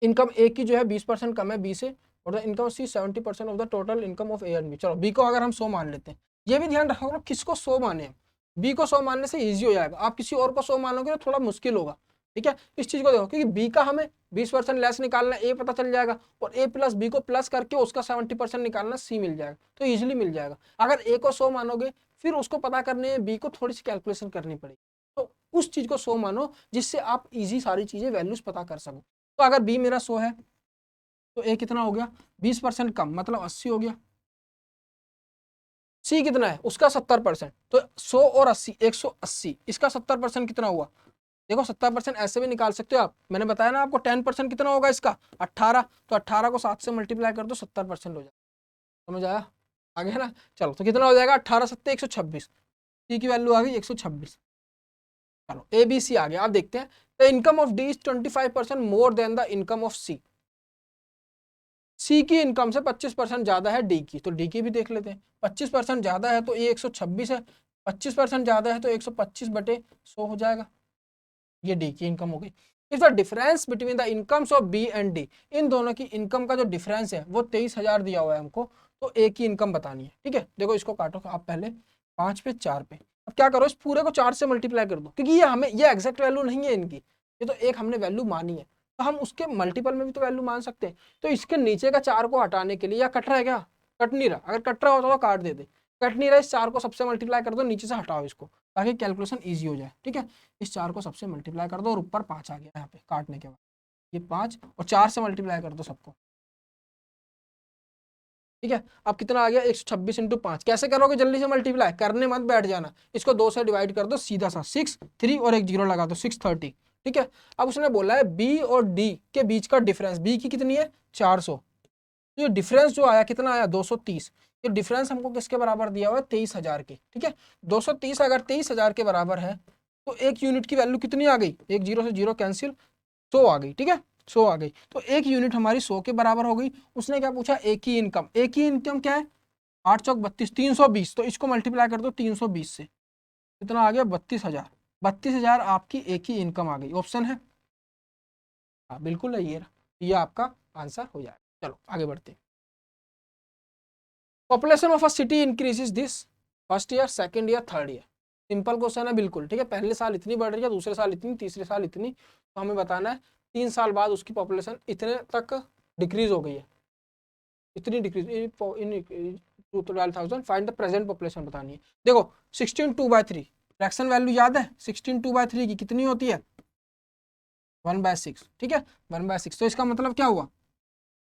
Speaker 1: इनकम ए की जो है 20% कम है बी से, और the income C 70% of the total income of A and B. चलो बी को अगर हम 100 मान लेते हैं, ये भी ध्यान रखो किसको 100 माने, बी को 100 मानने से इजी हो जाएगा, आप किसी और को 100 मानोगे तो थोड़ा मुश्किल होगा, ठीक है। इस चीज को देखो क्योंकि बी का हमें 20% लेस निकालना, ए पता चल जाएगा, और ए प्लस बी को प्लस करके उसका 70% निकालना, सी मिल जाएगा, तो इजिली मिल जाएगा। अगर ए को 100 मानोगे फिर उसको पता करने में बी को थोड़ी सी कैलकुलेशन करनी पड़ेगी, तो उस चीज को 100 मानो जिससे आप इजी सारी चीजें वैल्यूज पता कर सको। तो अगर बी मेरा 100 है तो ए कितना हो गया 20% कम, मतलब 80 हो गया। सी कितना है उसका 70%, तो 100 और 80 180, इसका 70% कितना हुआ, देखो 70% ऐसे भी निकाल सकते हो आप, मैंने बताया ना आपको 10% कितना होगा इसका 18, तो 18 को 7 से मल्टीप्लाई कर दो 70% हो जाएगा, समझ आया, आ गया ना। चलो तो कितना हो जाएगा 18 सत्ते 126, सी की वैल्यू आ गई 126। चलो ए बी सी आ गया, आप देखते हैं the income of D is 25% more than the income of C. C की इनकम से 25% ज्यादा है डी की, तो डी की भी देख लेते हैं। 25% ज्यादा है तो ये 126 है, 25% ज्यादा है तो 125/100 हो जाएगा, ये डी की इनकम हो गई। If the difference between the incomes of B and D, इन दोनों की इनकम का जो डिफरेंस है वो 23,000 दिया हुआ है हमको, तो ए की इनकम बतानी है। ठीक है, देखो इसको काटो आप पहले 5 पे 4 पे, अब क्या करो इस पूरे को 4 से मल्टीप्लाई कर दो, क्योंकि ये हमें ये एग्जैक्ट वैल्यू नहीं है इनकी, ये तो एक हमने वैल्यू मानी है, तो हम उसके मल्टीपल में भी तो वैल्यू मान सकते हैं। तो इसके नीचे का 4 को हटाने के लिए, या कट रहा है क्या, कट नहीं रहा, अगर कट रहा होता तो काट देते, कट नहीं रहा, इस 4 को सबसे मल्टीप्लाई कर दो, नीचे से हटाओ इसको ताकि कैलकुलेशन ईजी हो जाए। ठीक है, इस 4 को सबसे मल्टीप्लाई कर दो और ऊपर 5 आ गया यहाँ पे काटने के बाद, ये 5 और 4 से मल्टीप्लाई कर दो सबको। ठीक है, अब कितना आ गया 126 इंटू 5, कैसे करोगे जल्दी से मल्टीप्लाई, करने मत बैठ जाना, इसको 2 से डिवाइड कर दो सीधा सा, 6 3 और एक जीरो लगा दो 630। ठीक है, अब उसने बोला है बी और डी के बीच का डिफरेंस, बी की कितनी है 400, तो ये डिफरेंस जो आया कितना आया 230, ये डिफरेंस हमको किसके बराबर दिया हुआ है 23,000 के। ठीक है, 230 अगर 23,000 के बराबर है तो एक यूनिट की वैल्यू कितनी आ गई, एक जीरो से जीरो कैंसिल, 100 आ गई। ठीक है, 100 आ गई, तो एक यूनिट हमारी 100 के बराबर हो गई। उसने क्या पूछा, एक ही इनकम, एक ही इनकम क्या है 8 चौक 32 320, तो इसको मल्टीप्लाई कर दो 320 से, कितना आ गया 32,000, 32,000 आपकी एक ही इनकम आ गई, ऑप्शन है हाँ बिल्कुल है, ये आपका आंसर हो जाएगा। चलो आगे बढ़ते हैं। Population of a city increases this first year second year third year, simple question है बिल्कुल। ठीक है, पहले साल इतनी बढ़ रही है, दूसरे साल इतनी, तीसरे साल इतनी, तो हमें बताना है 3 साल बाद उसकी पॉपुलेशन इतने तक डिक्रीज हो गई है, इतनी decrease in 12,000, find the present population बतानी है। देखो 16 2/3 फ्रैक्शन वैल्यू याद है, 16 2/3 की कितनी होती है 1/6। ठीक है, 1/6, तो इसका मतलब क्या हुआ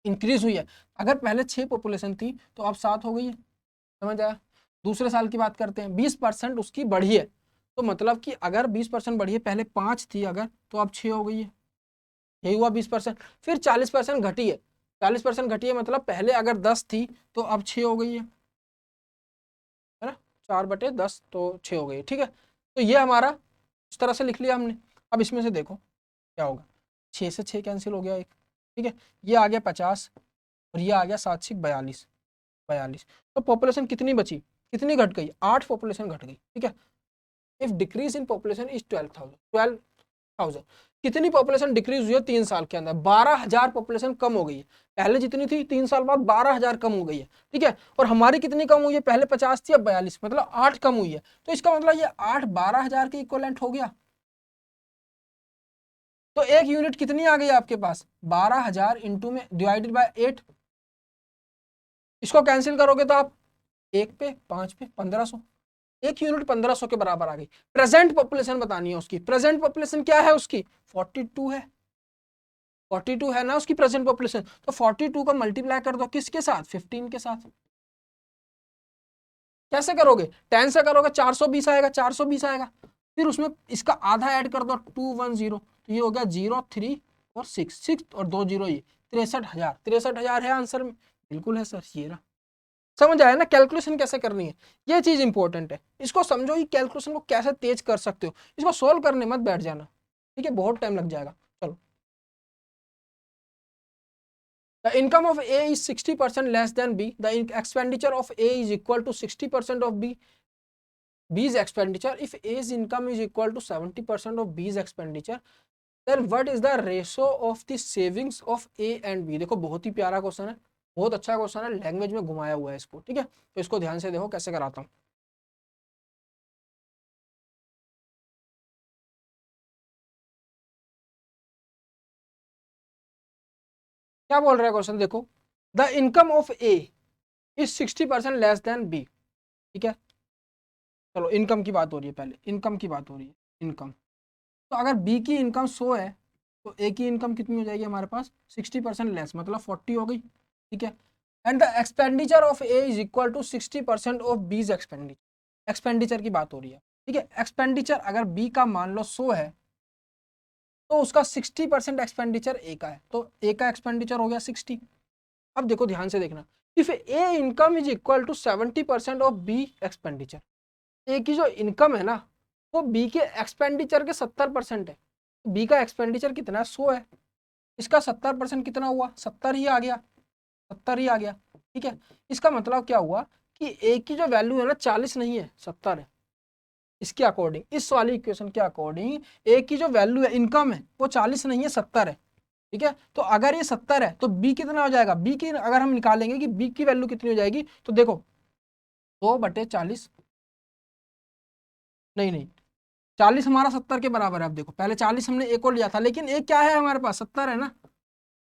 Speaker 1: इंक्रीज हुई है। अगर पहले 6 पॉपुलेशन थी तो अब 7 हो गई है, समझ आया। दूसरे साल की बात करते हैं, 20% उसकी बढ़ी है, तो मतलब कि अगर 20% बढ़ी है, पहले 5 थी अगर, तो अब 6 हो गई है, यही हुआ 20%। फिर 40% घटी है, 40% घटी है मतलब पहले अगर 10 थी तो अब 6 हो गई है ना, 4/10 तो 6 हो गई। ठीक है, तो ये हमारा इस तरह से लिख लिया हमने। अब इसमें से देखो क्या होगा, 6 से 6 कैंसिल हो गया एक। ठीक है, ये आ गया 50 और ये आ गया 7 से 42, 42, तो पॉपुलेशन कितनी बची, कितनी घट गई 8 पॉपुलेशन घट गई। ठीक है, if decrease in population is 12,000, कितनी पॉपुलेशन डिक्रीज हुई है 3 साल के अंदर, 12,000 पॉपुलेशन कम हो गई है, पहले जितनी थी 3 साल बाद 12,000 कम हो गई है। ठीक है, और हमारी कितनी कम हुई है, पहले 50 थी अब 42, मतलब 8 कम हुई है, तो इसका मतलब ये 8 12,000 के इक्वलेंट हो गया। तो एक यूनिट कितनी आ गई आपके पास 12,000 इंटू में डिवाइडेड बाय 8, इसको कैंसिल करोगे तो आप 1 पे 5 पे 1500, एक यूनिट 1500 के बराबर आ गई। प्रेजेंट पॉपुलेशन बतानी है उसकी, प्रेजेंट पॉपुलेशन क्या है उसकी 42 है, 42 है ना उसकी प्रेजेंट पॉपुलेशन, तो 42 को मल्टीप्लाई कर दो किसके साथ 15 के साथ। कैसे करोगे 10 से करोगे 420 आएगा, 420 आएगा, फिर उसमें इसका आधा ऐड कर दो 210, तो ये हो गया 0 3 और 6 और 2 जीरो, ये 63,000, 63,000 है आंसर में, बिल्कुल है सर ये रहा। समझ आया ना कैलकुलेशन कैसे करनी है, ये चीज इंपॉर्टेंट है, इसको समझो कि कैलकुलेशन को कैसे तेज कर सकते हो, इसको सोल्व करने मत बैठ जाना, ठीक है बहुत टाइम लग जाएगा। चलो, the income of A is 60% less than B, the expenditure of A is equal to 60% of B, B's expenditure. If A's income is equal to 70% of B's expenditure, then what is the ratio of the savings of A and B? देखो बहुत ही प्यारा question है, बहुत अच्छा question है, language में घुमाया हुआ है इसको। ठीक है, तो इसको ध्यान से देखो कैसे कराता हूँ। क्या बोल रहा है क्वेश्चन, देखो the income of A is 60% less than B. ठीक है, चलो इनकम की बात हो रही है, पहले इनकम की बात हो रही है, इनकम तो अगर बी की इनकम 100 है तो ए की इनकम कितनी हो जाएगी हमारे पास 60% लेस, मतलब 40 हो गई, ठीक है। And the expenditure of A is equal to 60% of B's expenditure, expenditure की बात हो रही है, ठीक है। एक्सपेंडिचर अगर बी का मान लो 100 है तो उसका 60% एक्सपेंडिचर ए का है, तो ए का एक्सपेंडिचर हो गया 60। अब देखो ध्यान से देखना, if A income is equal to 70% of B expenditure, A की जो इनकम है ना वो बी के एक्सपेंडिचर के 70% है। बी का एक्सपेंडिचर कितना है 100 है, इसका 70% कितना हुआ 70 ही आ गया, 70 ही आ गया, ठीक है। इसका मतलब क्या हुआ कि ए की जो वैल्यू है ना 40 नहीं है 70 है। इसके अकॉर्डिंग, इस वाली इक्वेशन के अकॉर्डिंग ए की जो वैल्यू है इनकम है वो 40 नहीं है 70 है, ठीक है। तो अगर ये 70 है तो बी कितना हो जाएगा, बी की अगर हम निकालेंगे कि बी की वैल्यू कितनी हो जाएगी तो देखो 2/40, नहीं नहीं 40 हमारा 70 के बराबर है। अब देखो पहले 40 हमने ए को लिया था लेकिन ए क्या है हमारे पास 70 है ना,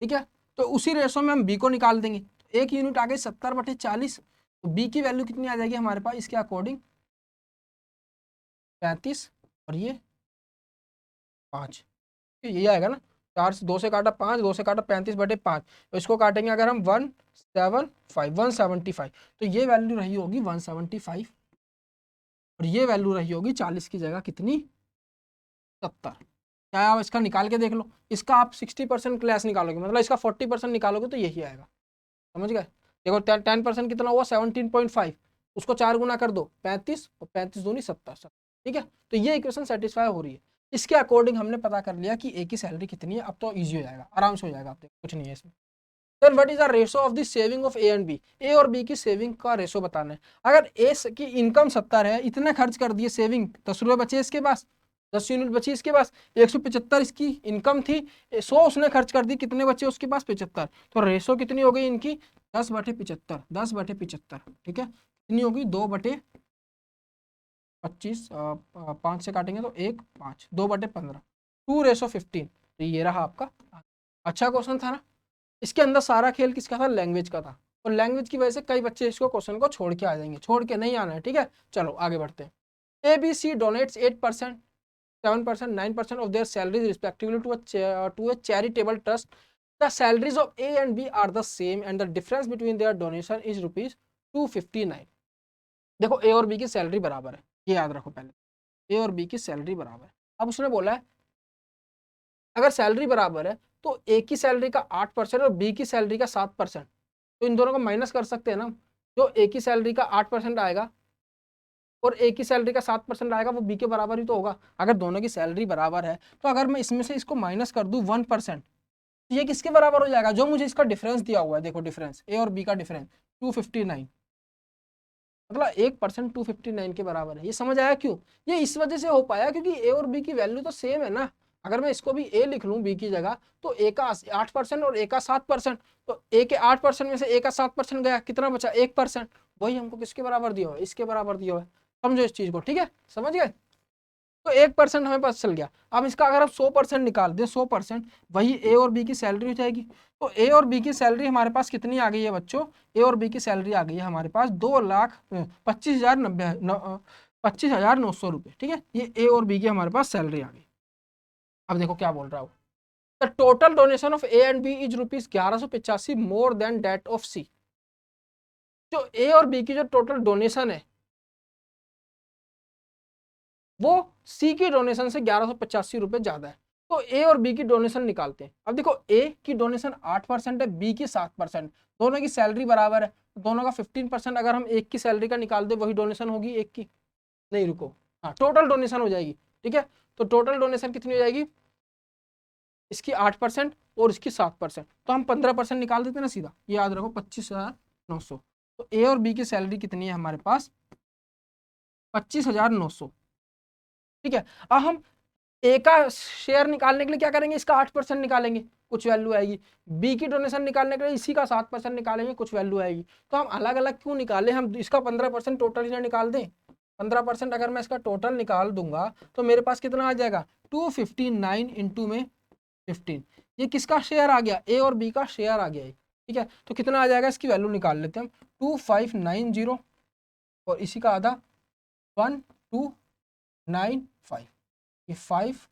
Speaker 1: ठीक है। तो उसी रेशो में हम बी को निकाल देंगे, तो एक यूनिट आ गई 70/40, तो बी की वैल्यू कितनी आ जाएगी हमारे पास इसके अकॉर्डिंग 35 और ये 5, ये आएगा ना, 4 से 2 से काटा 5, 2 से काटा 35/5, तो इसको काटेंगे अगर हम 175 तो ये वैल्यू रही होगी 175 और ये वैल्यू रही होगी 40 की जगह कितनी 70। क्या आप इसका निकाल के देख लो, इसका आप 60% क्लास निकालोगे मतलब इसका 40% निकालोगे तो यही आएगा, समझ गए। देखो 10% कितना हुआ 17.5, उसको 4 गुना कर दो 35 और 35 दूनी 70, ठीक है। तो ये इक्वेशन सेटिस्फाई हो रही है। इसके अकॉर्डिंग हमने पता कर लिया कि ए की सैलरी कितनी है, अब तो ईजी हो जाएगा, आराम से हो जाएगा, आप देखो कुछ नहीं है इसमें। Then what is the ratio of the saving of A and B, A और बी की सेविंग का रेशो बताना है। अगर ए की इनकम 70 है, इतने खर्च कर दिए, सेविंग 10 रुपये बचे इसके पास, 10 यूनिट बची इसके पास, 175 इसकी इनकम थी, 100 उसने खर्च कर दी, कितने बचे उसके पास 75, तो रेशो कितनी हो गई इनकी 10/75, 10/75, ठीक है। कितनी होगी 2/25, 5 से काटेंगे तो 1 5, 2/15, 2:15, तो ये रहा आपका। अच्छा क्वेश्चन था ना, इसके अंदर सारा खेल किसका था, लैंग्वेज का था, और लैंग्वेज की वजह से कई बच्चे इसको क्वेश्चन को छोड़ के आ जाएंगे, छोड़ के नहीं आना है, ठीक है। चलो आगे बढ़ते हैं। ABC donates 8%, 7%, 9% of their salaries respectively to a charitable trust. The salaries of A and B are the same and the difference between their donation is rupees 259। देखो ए और बी की सैलरी बराबर है, ये याद रखो पहले, ए और बी की सैलरी बराबर है। अब उसने बोला है अगर सैलरी बराबर है तो ए की सैलरी का 8% और बी की सैलरी का 7%, तो इन दोनों को माइनस कर सकते हैं ना, जो ए की सैलरी का 8% आएगा और ए की सैलरी का 7% आएगा वो बी के बराबर ही तो होगा। अगर दोनों की सैलरी बराबर है तो अगर मैं इसमें से इसको माइनस कर दूं 1%, तो ये किसके बराबर हो जाएगा, जो मुझे इसका डिफरेंस दिया हुआ है, देखो डिफरेंस ए और बी का डिफरेंस 259, मतलब 1% 259 के बराबर है। ये समझ आया क्यों, ये इस वजह से हो पाया क्योंकि ए और बी की वैल्यू तो सेम है ना। अगर मैं इसको भी ए लिख लूं बी की जगह तो ए का 8% और ए का 7%, तो ए के 8% में से ए का 7% गया, कितना बचा 1%, वही हमको किसके बराबर दिया हुआ है, इसके बराबर दिया हुआ है। समझो इस चीज को, ठीक है, समझ गए। तो 1% हमें पता चल गया। अब इसका अगर हम 100% निकाल दें, 100%, वही ए और बी की सैलरी हो जाएगी। तो ए और बी की सैलरी हमारे पास कितनी आ गई है बच्चों, ए और बी की सैलरी आ गई है हमारे पास 2,25,900 रुपये, ठीक है। ये ए और बी की हमारे पास सैलरी आ गई। अब देखो क्या बोल रहा हूँ, the total donation of A and B is rupees 1185 more than that of C. जो ए और बी की जो टोटल डोनेशन है वो सी की डोनेशन से 1185 रुपये ज्यादा है। तो ए और बी की डोनेशन निकालते हैं। अब देखो ए की डोनेशन 8% है, बी की 7%, दोनों की सैलरी बराबर है, दोनों का 15% अगर हम एक की सैलरी का निकाल दे वही डोनेशन होगी एक की, नहीं रुको, हाँ टोटल डोनेशन हो जाएगी, ठीक है। तो टोटल डोनेशन कितनी हो जाएगी, इसकी 8% और इसकी 7%, तो हम 15% निकाल देते हैं ना सीधा, ये याद रखो 25,900। तो ए और बी की सैलरी कितनी है हमारे पास 25,900, ठीक है। अब हम ए का शेयर निकालने के लिए क्या करेंगे, इसका 8% निकालेंगे, कुछ वैल्यू आएगी। बी की डोनेशन निकालने के लिए इसी का 7% निकालेंगे, कुछ वैल्यू आएगी। तो हम अलग अलग क्यों निकालें, हम इसका 15% टोटल ही निकाल दें। 15% अगर मैं इसका टोटल निकाल दूंगा तो मेरे पास कितना आ जाएगा 259 इंटू में 15, ये किसका शेयर आ गया, ए और बी का शेयर आ गया, ठीक है। तो कितना आ जाएगा, इसकी वैल्यू निकाल लेते हैं हम, 2590 और इसी का आधा 1295, ये 5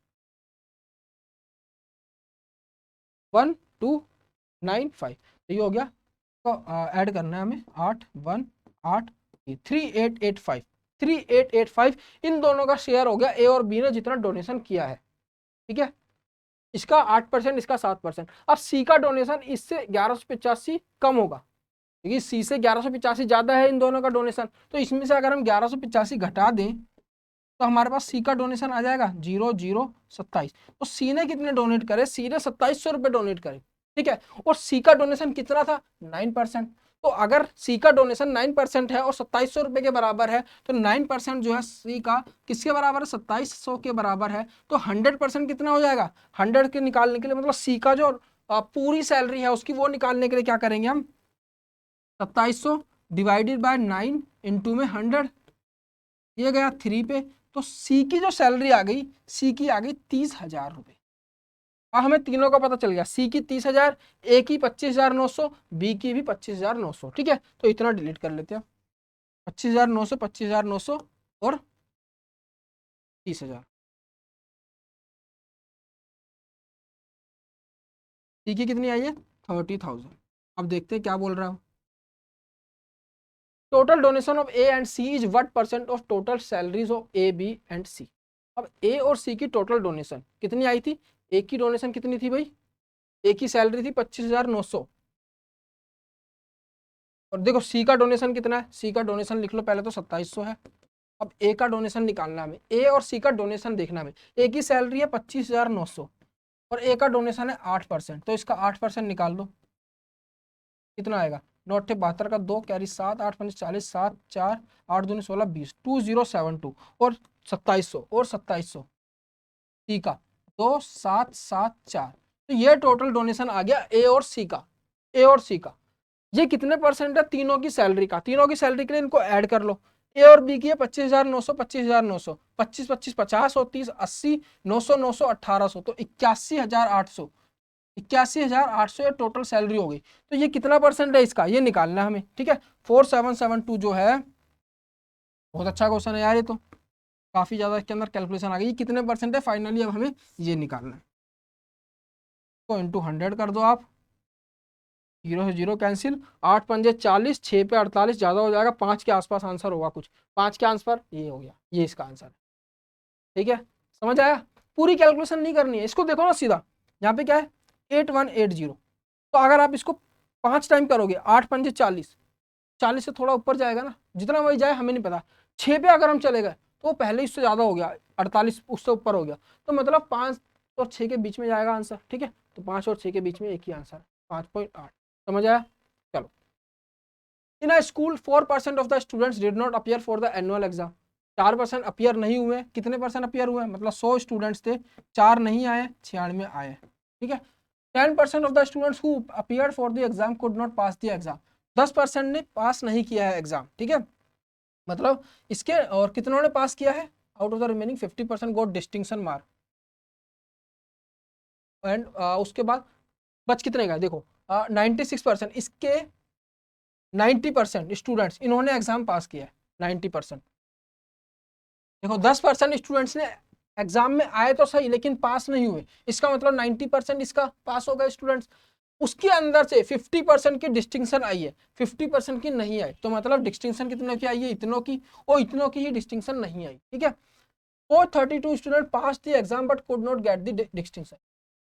Speaker 1: 1295। तो ये हो गया, तो ऐड करना है हमें 818 3885 3885। इन दोनों का शेयर हो गया ए और बी ने जितना डोनेशन किया है, ठीक है। इसका 8%, इसका 7%। अब सी का डोनेशन इससे 1185 कम होगा, क्योंकि सी से 1185 ज्यादा है इन दोनों का डोनेशन। तो इसमें से अगर हम 1185 घटा दें तो हमारे पास सी का डोनेशन आ जाएगा 0027। तो सी ने कितने डोनेट करे, सी ने 2700 रुपए डोनेट करे, ठीक है। और सी का डोनेशन कितना था, 9%। तो अगर सी का डोनेशन 9% है और 2700 रुपए के बराबर है, तो 9% जो है सी का किसके बराबर है, 2700 के बराबर है। तो 100% कितना हो जाएगा, 100 के निकालने के लिए, मतलब सी का जो पूरी सैलरी है उसकी, वो निकालने के लिए क्या करेंगे हम, 2700 डिवाइडेड बाय 9 इंटू में 100, ये गया 3 पे। तो सी की जो सैलरी आ गई, सी की आ गई 30,000 रुपए। अब हमें तीनों का पता चल गया, सी की 30,000, ए की 25,900, बी की भी 25,900, ठीक है। तो इतना डिलीट कर लेते हैं, 25,900, 25,900 और 30,000। सी की कितनी आई है, 30,000। अब देखते हैं क्या बोल रहा हूँ। Total donation of A and C is what percent of total salaries of A B and C. अब ए और सी की टोटल डोनेशन कितनी आई थी, ए की डोनेशन कितनी थी भाई, ए की सैलरी थी 25,900, और देखो सी का डोनेशन कितना है, सी का डोनेशन लिख लो पहले तो 2700 है। अब ए का डोनेशन निकालना है हमें, ए और सी का डोनेशन देखना है हमें। ए की सैलरी है 25,900 और ए का डोनेशन है 8%, तो इसका 8% निकाल दो, कितना आएगा, 9 72 का 2 कैरी 7, 8 5 40, 7 4 8 दूनी 16 20, 2072 और 2700 और 2700 सी का 2774। तो ये टोटल डोनेशन आ गया ए और सी का, ए और सी का। ये कितने परसेंट है, तीनों की सैलरी का। तीनों की सैलरी के लिए इनको ऐड कर लो, ए और बी की है 25,900 25,900, 25 25 50 और 30 80, 900 900 1800, तो 81,800, 81,800 टोटल सैलरी हो गई। तो ये कितना परसेंट है इसका, ये निकालना है हमें, ठीक है। 4772 जो है, बहुत अच्छा क्वेश्चन है यार, ये तो काफी ज्यादा इसके अंदर कैलकुलेशन आ गई। ये कितने परसेंट है फाइनली, अब हमें ये निकालना है। तो इंटू 100 कर दो आप, 0 से 0 कैंसिल, 8 पंजे 40, 6 पे 48, ज्यादा हो जाएगा, 5 के आसपास आंसर होगा कुछ, 5 के आंसर ये हो गया, ये इसका आंसर है, ठीक है। समझ आया, पूरी कैलकुलेशन नहीं करनी है, इसको देखो ना सीधा, यहाँ पे क्या है 8180। तो अगर आप इसको 5 टाइम करोगे, 8 पंजे 40, 40 से थोड़ा ऊपर जाएगा ना, जितना वही जाए हमें नहीं पता। 6 पे अगर हम चले गए तो पहले इससे ज्यादा हो गया, 48 उससे ऊपर हो गया, तो मतलब 5 और 6 के बीच में जाएगा आंसर, ठीक है। तो 5 और 6 के बीच में एक ही आंसर, 5.8। समझ आया, चलो। In a school 4% of the students did not appear for the annual exam. 4% appear नहीं हुए, कितने परसेंट अपीयर हुए, मतलब 100 स्टूडेंट्स थे, 4 नहीं आए, 96 आए, ठीक है। 10% of the students who appeared for the exam could not pass the exam. 10% ने पास नहीं किया है एग्जाम, ठीक है। मतलब इसके और कितनों ने पास किया है, out of the remaining 50% got distinction mark. And उसके बाद बच कितने का, देखो 96%, इसके 90% स्टूडेंट्स इन्होंने एग्जाम पास किया है, 90%। देखो 10% स्टूडेंट्स ने एग्जाम में आए तो सही लेकिन पास नहीं हुए, इसका मतलब 90% इसका पास हो गए स्टूडेंट्स। उसके अंदर से 50% की डिस्टिंक्शन आई है, 50% की नहीं आई, तो मतलब डिस्टिंक्शन कितनों की आई है, इतनों की, और इतनों की ही डिस्टिंक्शन नहीं आई, ठीक है। 432 student pass the exam but could not get the distinction.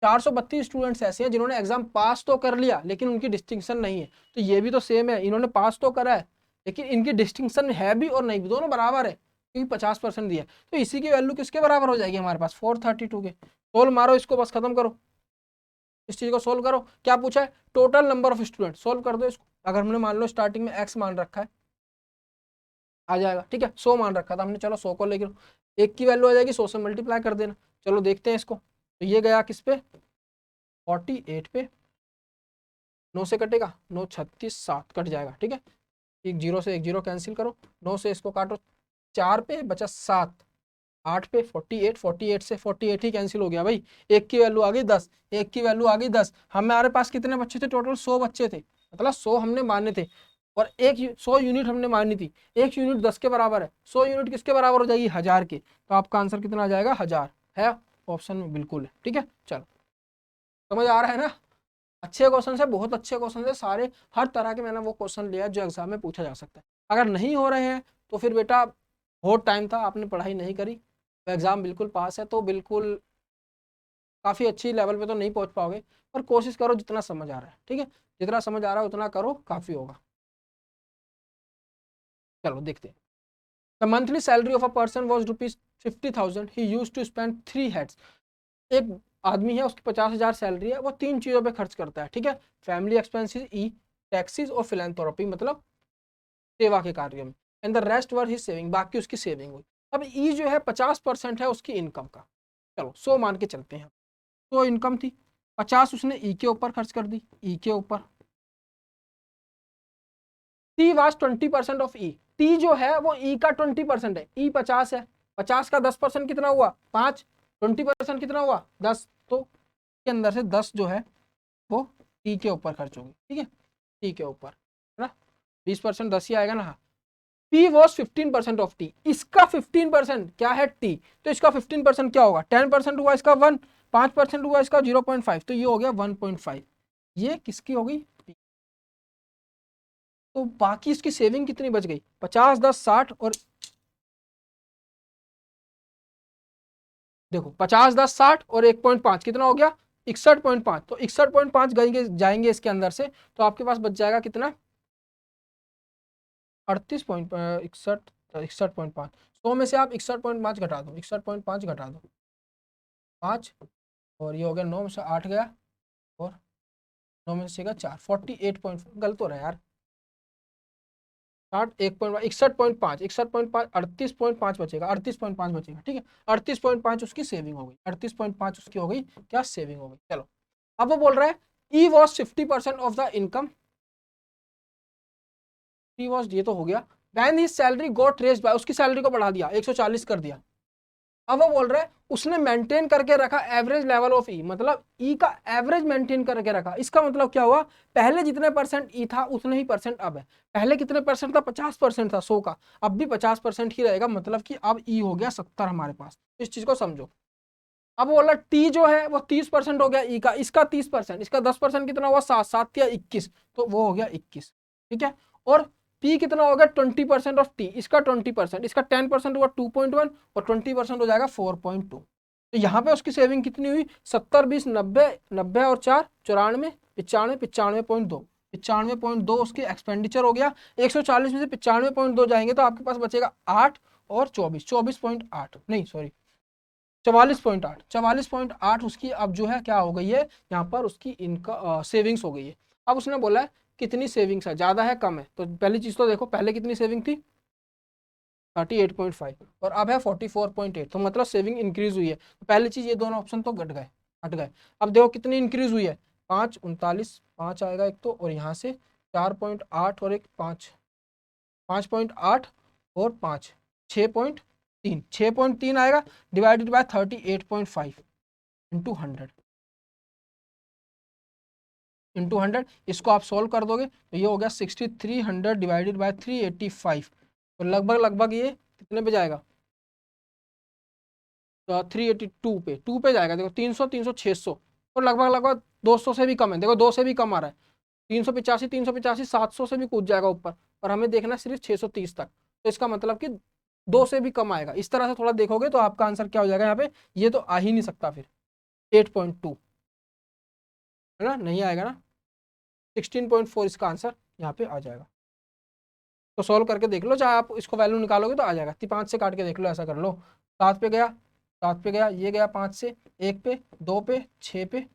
Speaker 1: 432 students ऐसे हैं जिन्होंने एग्जाम पास तो कर लिया लेकिन उनकी डिस्टिंक्शन नहीं है। तो ये भी तो सेम है, इन्होंने पास तो करा है लेकिन इनकी डिस्टिंक्शन है भी और नहीं भी, दोनों बराबर है, क्योंकि 50% दिया। तो इसी की वैल्यू किसके बराबर हो जाएगी हमारे पास, 432 के। सोल्व मारो इसको, बस खत्म करो, इस चीज को सोल्व करो। क्या पूछा है, total number of student, solve कर दो इसको। अगर हमने मान लो स्टार्टिंग में x मान रखा है, आ जाएगा, ठीक है। 100 मान रखा था हमने, चलो 100 को लेके एक की वैल्यू आ जाएगी, 100 से मल्टीप्लाई कर देना। चलो देखते हैं इसको, तो ये गया किस पे, 48 पे, 9 से कटेगा, 9 36 7 कट जाएगा, ठीक है। एक जीरो से एक जीरो कैंसिल करो, 9 से इसको काटो, 4 पे बचा 7, 8 पे 48, 48 से 48 ही कैंसिल हो गया भाई। एक की वैल्यू आ गई 10, एक की वैल्यू आ गई 10। हमारे पास कितने बच्चे थे टोटल, 100 बच्चे थे, मतलब 100 हमने माने थे, और 100 यूनिट हमने मानी थी। 1 यूनिट 10 के बराबर है, 100 यूनिट किसके बराबर हो जाएगी, 1000 के। तो आपका आंसर कितना आ जाएगा, 1000 है, ऑप्शन में बिल्कुल है, ठीक है। चलो समझ आ रहा है ना, अच्छे क्वेश्चन है, बहुत अच्छे क्वेश्चन है सारे, हर तरह के मैंने वो क्वेश्चन लिया जो एग्जाम में पूछा जा सकता है। अगर नहीं हो रहे हैं तो फिर बेटा बहुत टाइम था, आपने पढ़ाई नहीं करी, तो एग्जाम बिल्कुल पास है तो बिल्कुल काफ़ी अच्छी लेवल पे तो नहीं पहुंच पाओगे, पर कोशिश करो जितना समझ आ रहा है, ठीक है, जितना समझ आ रहा है उतना करो, काफ़ी होगा। चलो देखते हैं। The monthly salary of a person was ₹50,000, he used to spend 3 heads. एक आदमी है, उसकी 50,000 सैलरी है, वो 3 चीज़ों पे खर्च करता है, ठीक है, फैमिली एक्सपेंसिस ई, टैक्सीज और फिलेंथ्रोपी मतलब सेवा के कार्यों में, and the rest were his saving, बाकी उसकी सेविंग हुई। अब ई जो है 50% है उसकी इनकम का, चलो 100 मान के चलते हैं, तो इनकम थी 50, उसने ई के ऊपर खर्च कर दी, ई के ऊपर। Tea was 20% of E, T जो है वो ई का 20% है, ई 50 है, 50 का 10% कितना हुआ 5, 20% कितना हुआ 10, तो के अंदर से 10 जो है वो टी के ऊपर खर्च होगी, ठीक है, टी के ऊपर है ना, 20% 10 ही आएगा ना। पी वॉज 15% ऑफ टी, इसका 15% क्या है टी, तो इसका 15% क्या होगा, 10% हुआ इसका 1, 5% हुआ इसका 0.5, तो ये हो गया 1.5, ये किसकी हो गई, तो बाकी इसकी सेविंग कितनी बच गई, 50 10 60, और देखो 50 10 60 और 1.5 कितना हो गया 61.5, तो 61.5 जाएंगे जाएंगे इसके अंदर से, तो आपके पास बच जाएगा कितना 38.61, 61.5, 100 में से आप 61.5 घटा दो, 61.5 घटा दो 5, और ये हो गया 9 में से 8 गया, और 9 में से 4, 48. गलत हो रहा है यार, 60 1.5 61.5 61.5 38.5 बचेगा, 38.5 बचेगा, ठीक है, 38.5 उसकी सेविंग हो गई, 38.5 उसकी हो गई क्या, सेविंग हो गई। चलो अब वो बोल रहा है E was 50% of the income, E was ये तो हो गया, when he salary got raised by, उसकी सैलरी को बढ़ा दिया 140 कर दिया। अब वो बोल रहा है उसने मेंटेन करके रखा एवरेज लेवल ऑफ ई, मतलब ई का एवरेज मेंटेन करके रखा, इसका मतलब क्या हुआ, पहले जितने परसेंट ई था उतने ही परसेंट अब है, पहले कितने परसेंट था 50% था 100 का, अब भी 50% ही रहेगा, मतलब कि अब ई हो गया 70 हमारे पास, इस चीज को समझो। अब बोला टी जो है वो 30% हो गया ई का, इसका 30%, इसका 10% कितना हुआ 7, 7 या 21, तो वो हो गया 21, ठीक है, और पी कितना हो गया 20% ऑफ टी, इसका 20%, इसका 10% हुआ 2.1, और 20% हो जाएगा 4.2, तो यहाँ पे उसकी सेविंग कितनी हुई 70 20 90, 90 और 4 94, 95, 95.2, 95.2 उसके एक्सपेंडिचर हो गया, 140 में से 95.2 जाएंगे तो आपके पास बचेगा 8 और 24, 24.8 नहीं सॉरी 44.8, 44.8 उसकी अब जो है क्या हो गई है, यहाँ पर उसकी इनका सेविंग्स हो गई है। अब उसने बोला है कितनी सेविंग्स है, ज़्यादा है कम है, तो पहली चीज़ तो देखो पहले कितनी सेविंग थी 38.5 और अब है 44.8, तो मतलब सेविंग इंक्रीज हुई है, तो पहली चीज़ ये दोनों ऑप्शन तो घट गए, हट गए। अब देखो कितनी इंक्रीज हुई है 5 39, 5 आएगा एक तो, और यहाँ से 4.8 और एक 5, 5.8 और 5 6.3, 6.3 आएगा, डिवाइडेड बाय 38.5 इंटू 100, इसको आप सोल्व कर दोगे तो ये हो गया 6300 डिवाइडेड बाय 385, तो लगभग लगभग ये कितने पे जाएगा, तो 382 पे, 2 पे जाएगा, देखो 300 300 600, और लगभग लगभग 200 से भी कम है, देखो 2 से भी कम आ रहा है, 385 385 700 से भी कूद जाएगा ऊपर, और हमें देखना है सिर्फ 630 तक, तो इसका मतलब कि 2 से भी कम आएगा, इस तरह से थोड़ा देखोगे तो आपका आंसर क्या हो जाएगा यहाँ पे, ये तो आ ही नहीं सकता फिर 8.2 है ना, नहीं आएगा ना, 16.4 इसका आंसर यहाँ पे आ जाएगा। तो सॉल्व करके देख लो, चाहे आप इसको वैल्यू निकालोगे तो आ जाएगा, 5 से काट के देख लो, ऐसा कर लो, 7 पे गया, 7 पे गया, ये गया 5 से, 1 पे, 2 पे, 6 पे,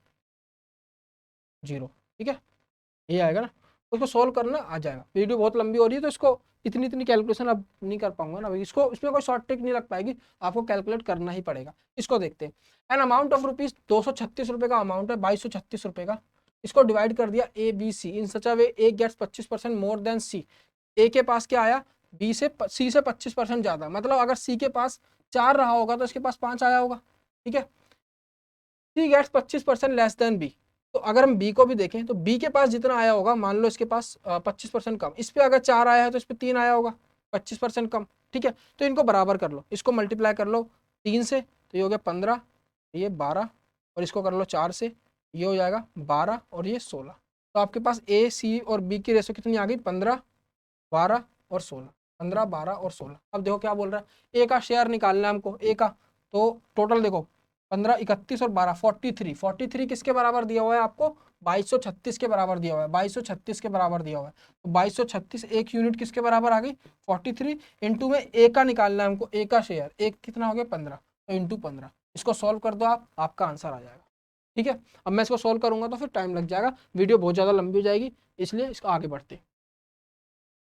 Speaker 1: 0, ठीक है, ये आएगा ना, उसको सोल्व करना आ जाएगा। वीडियो बहुत लंबी हो रही है तो इसको इतनी इतनी कैलकुलेशन अब नहीं कर पाऊंगा ना, इसको इसमें कोई शॉर्ट ट्रिक नहीं लग पाएगी, आपको कैलकुलेट करना ही पड़ेगा। इसको देखते हैं, एन अमाउंट ऑफ रुपीज 236 रुपये का अमाउंट है, 2236 रुपये का, इसको डिवाइड कर दिया A B C in such a way A gets 25% more than C, A के पास क्या आया बी से सी से 25% ज्यादा, मतलब अगर सी के पास 4 रहा होगा तो इसके पास 5 आया होगा, ठीक है, सी गेट्स 25% लेस देन बी, तो अगर हम बी को भी देखें तो बी के पास जितना आया होगा, मान लो इसके पास 25% कम, इस पे अगर 4 आया है तो इस पे 3 आया होगा, 25% कम, ठीक है, तो इनको बराबर कर लो, इसको मल्टीप्लाई कर लो 3 से, तो ये हो गया 15, ये 12, और इसको कर लो 4 से, ये हो जाएगा 12 और ये 16। तो आपके पास ए सी और बी की रेशो कितनी आ गई 15, 12 और 16, 15, 12 और 16। अब देखो क्या बोल रहा है, ए का शेयर निकालना है हमको, ए का। तो टोटल देखो 15, 31 और 12, 43। 43 किसके बराबर दिया हुआ है आपको, 2236 के बराबर दिया हुआ है, 2236 के बराबर दिया हुआ है। तो 2236 एक यूनिट किसके बराबर आ गई 43, इंटू में ए का निकालना है हमको, ए का शेयर, एक कितना हो गया 15, तो इंटू 15। इसको सॉल्व कर दो आप, आपका आंसर आ जाएगा। ठीक है, अब मैं इसको सॉल्व करूंगा तो फिर टाइम लग जाएगा, वीडियो बहुत ज़्यादा लंबी हो जाएगी, इसलिए इसको आगे बढ़ते।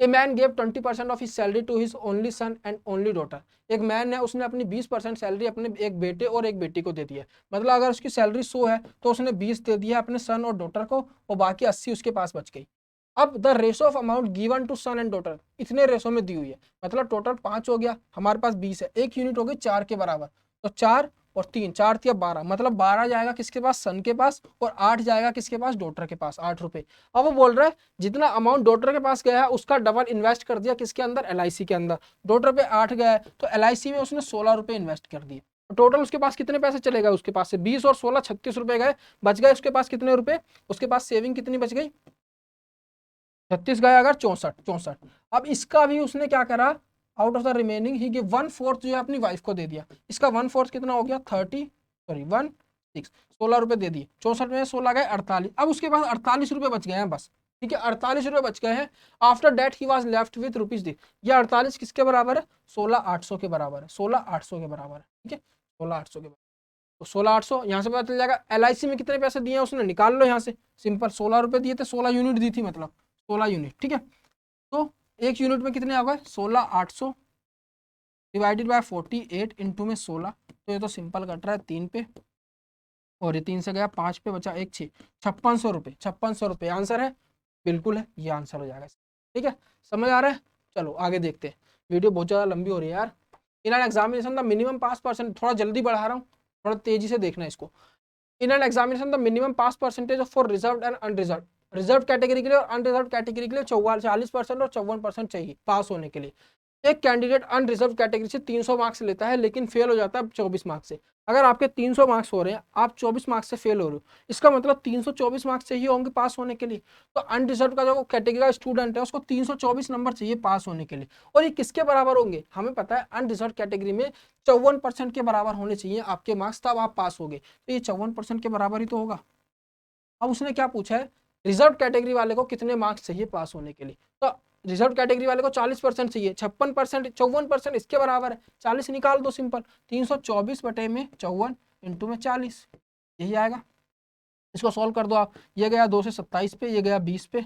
Speaker 1: A man gave 20% of his salary to his only son and only daughter. एक मैन है, उसने अपनी 20% सैलरी अपने एक बेटे और एक बेटी को दे दी है। मतलब अगर उसकी सैलरी 100 है तो उसने 20 दे दिया अपने सन और डॉटर को, और बाकी 80 उसके पास बच गई। अब the ratio of amount given to son and daughter इतने रेशो में दी हुई है, मतलब टोटल 5 हो गया, हमारे पास 20 है, एक यूनिट हो गई 4 के बराबर। तो 4 और 3, 4 तिया 12, मतलब 12 जाएगा किसके पास, सन के पास, और 8 जाएगा किसके पास, डॉटर के पास, 8 रुपए। अब वो बोल रहा है जितना अमाउंट डॉटर के पास गया है उसका डबल इन्वेस्ट कर दिया किसके अंदर, LIC के अंदर। डॉटर पे 8 गया है तो LIC में उसने 16 रुपए इन्वेस्ट कर दिए। टोटल उसके पास कितने पैसे चले गए, उसके पास से 20 और 16 36 रुपए गए, बच गए उसके पास कितने रुपए, उसके पास सेविंग कितनी बच गई, 36 गए अगर 64, 64। अब इसका भी उसने क्या करा, out of the remaining he give 1/4 जो है अपनी वाइफ को दे दिया। इसका 1/4 कितना हो गया 16 16 रुपए दे दिए, 64 में 16 गए 48। अब उसके पास 48 रुपए बच गए हैं बस। ठीक है, 48 रुपए बच गए हैं। After that he was left with rupees दी। ये 48 किसके बराबर है, 16,800 के बराबर है, 16,800 के बराबर है। ठीक है, 16,800 के बराबर। तो 16,800 यहाँ से पता चल जाएगा। LIC में कितने पैसे दिए हैं उसने, निकाल लो यहाँ से, सिंपल 16 रुपए दिए थे, 16 यूनिट दी थी, मतलब 16 यूनिट। ठीक है, तो एक यूनिट में कितने आ गए 16,800 डिवाइडेड बाय 48 इंटू में 16। तो ये तो सिंपल कट रहा है 3 पे, और ये 3 से गया 5 पे, बचा 1 6, 5600 रुपये, 5600 रुपये आंसर है। बिल्कुल है, ये आंसर हो जाएगा। ठीक है, समझ आ रहा है। चलो आगे देखते हैं, वीडियो बहुत ज़्यादा लंबी हो रही है यार। इन an examination the minimum pass percent, थोड़ा जल्दी बढ़ा रहा हूँ, थोड़ा तेजी से देखना है इसको। In an examination the minimum pass percentage for reserve and unreserve, reserve category के लिए और अनरिजर्व कैटेगरी के लिए 40% और 54% चाहिए पास होने के लिए। एक कैंडिडेट अनरिजर्व कैटेगरी से 300 मार्क्स लेता है लेकिन फेल हो जाता है 24 मार्क्स से। अगर आपके 300 मार्क्स हो रहे हैं, आप 24 मार्क्स से फेल हो रहे हो, इसका मतलब 324 मार्क्स चाहिए होंगे पास होने के लिए। तो अनरिजर्व का जो कैटेगरी का स्टूडेंट है उसको 324 नंबर चाहिए पास होने के लिए। और ये किसके बराबर होंगे, हमें पता है अनरिजर्व कैटेगरी में 54% के बराबर होने चाहिए आपके मार्क्स, तब आप पास होगे। तो ये 54% के बराबर ही तो होगा। अब उसने क्या पूछा है, रिजर्व कैटेगरी वाले को कितने मार्क्स चाहिए पास होने के लिए। तो रिजर्व कैटेगरी वाले को 40% चाहिए, 56%, 54% इसके बराबर है, 40 निकाल दो सिंपल, 324 बटे में 54 इंटू में 40, यही आएगा। इसको सॉल्व कर दो आप, ये गया 2 से 27 पे, ये गया 20 पे,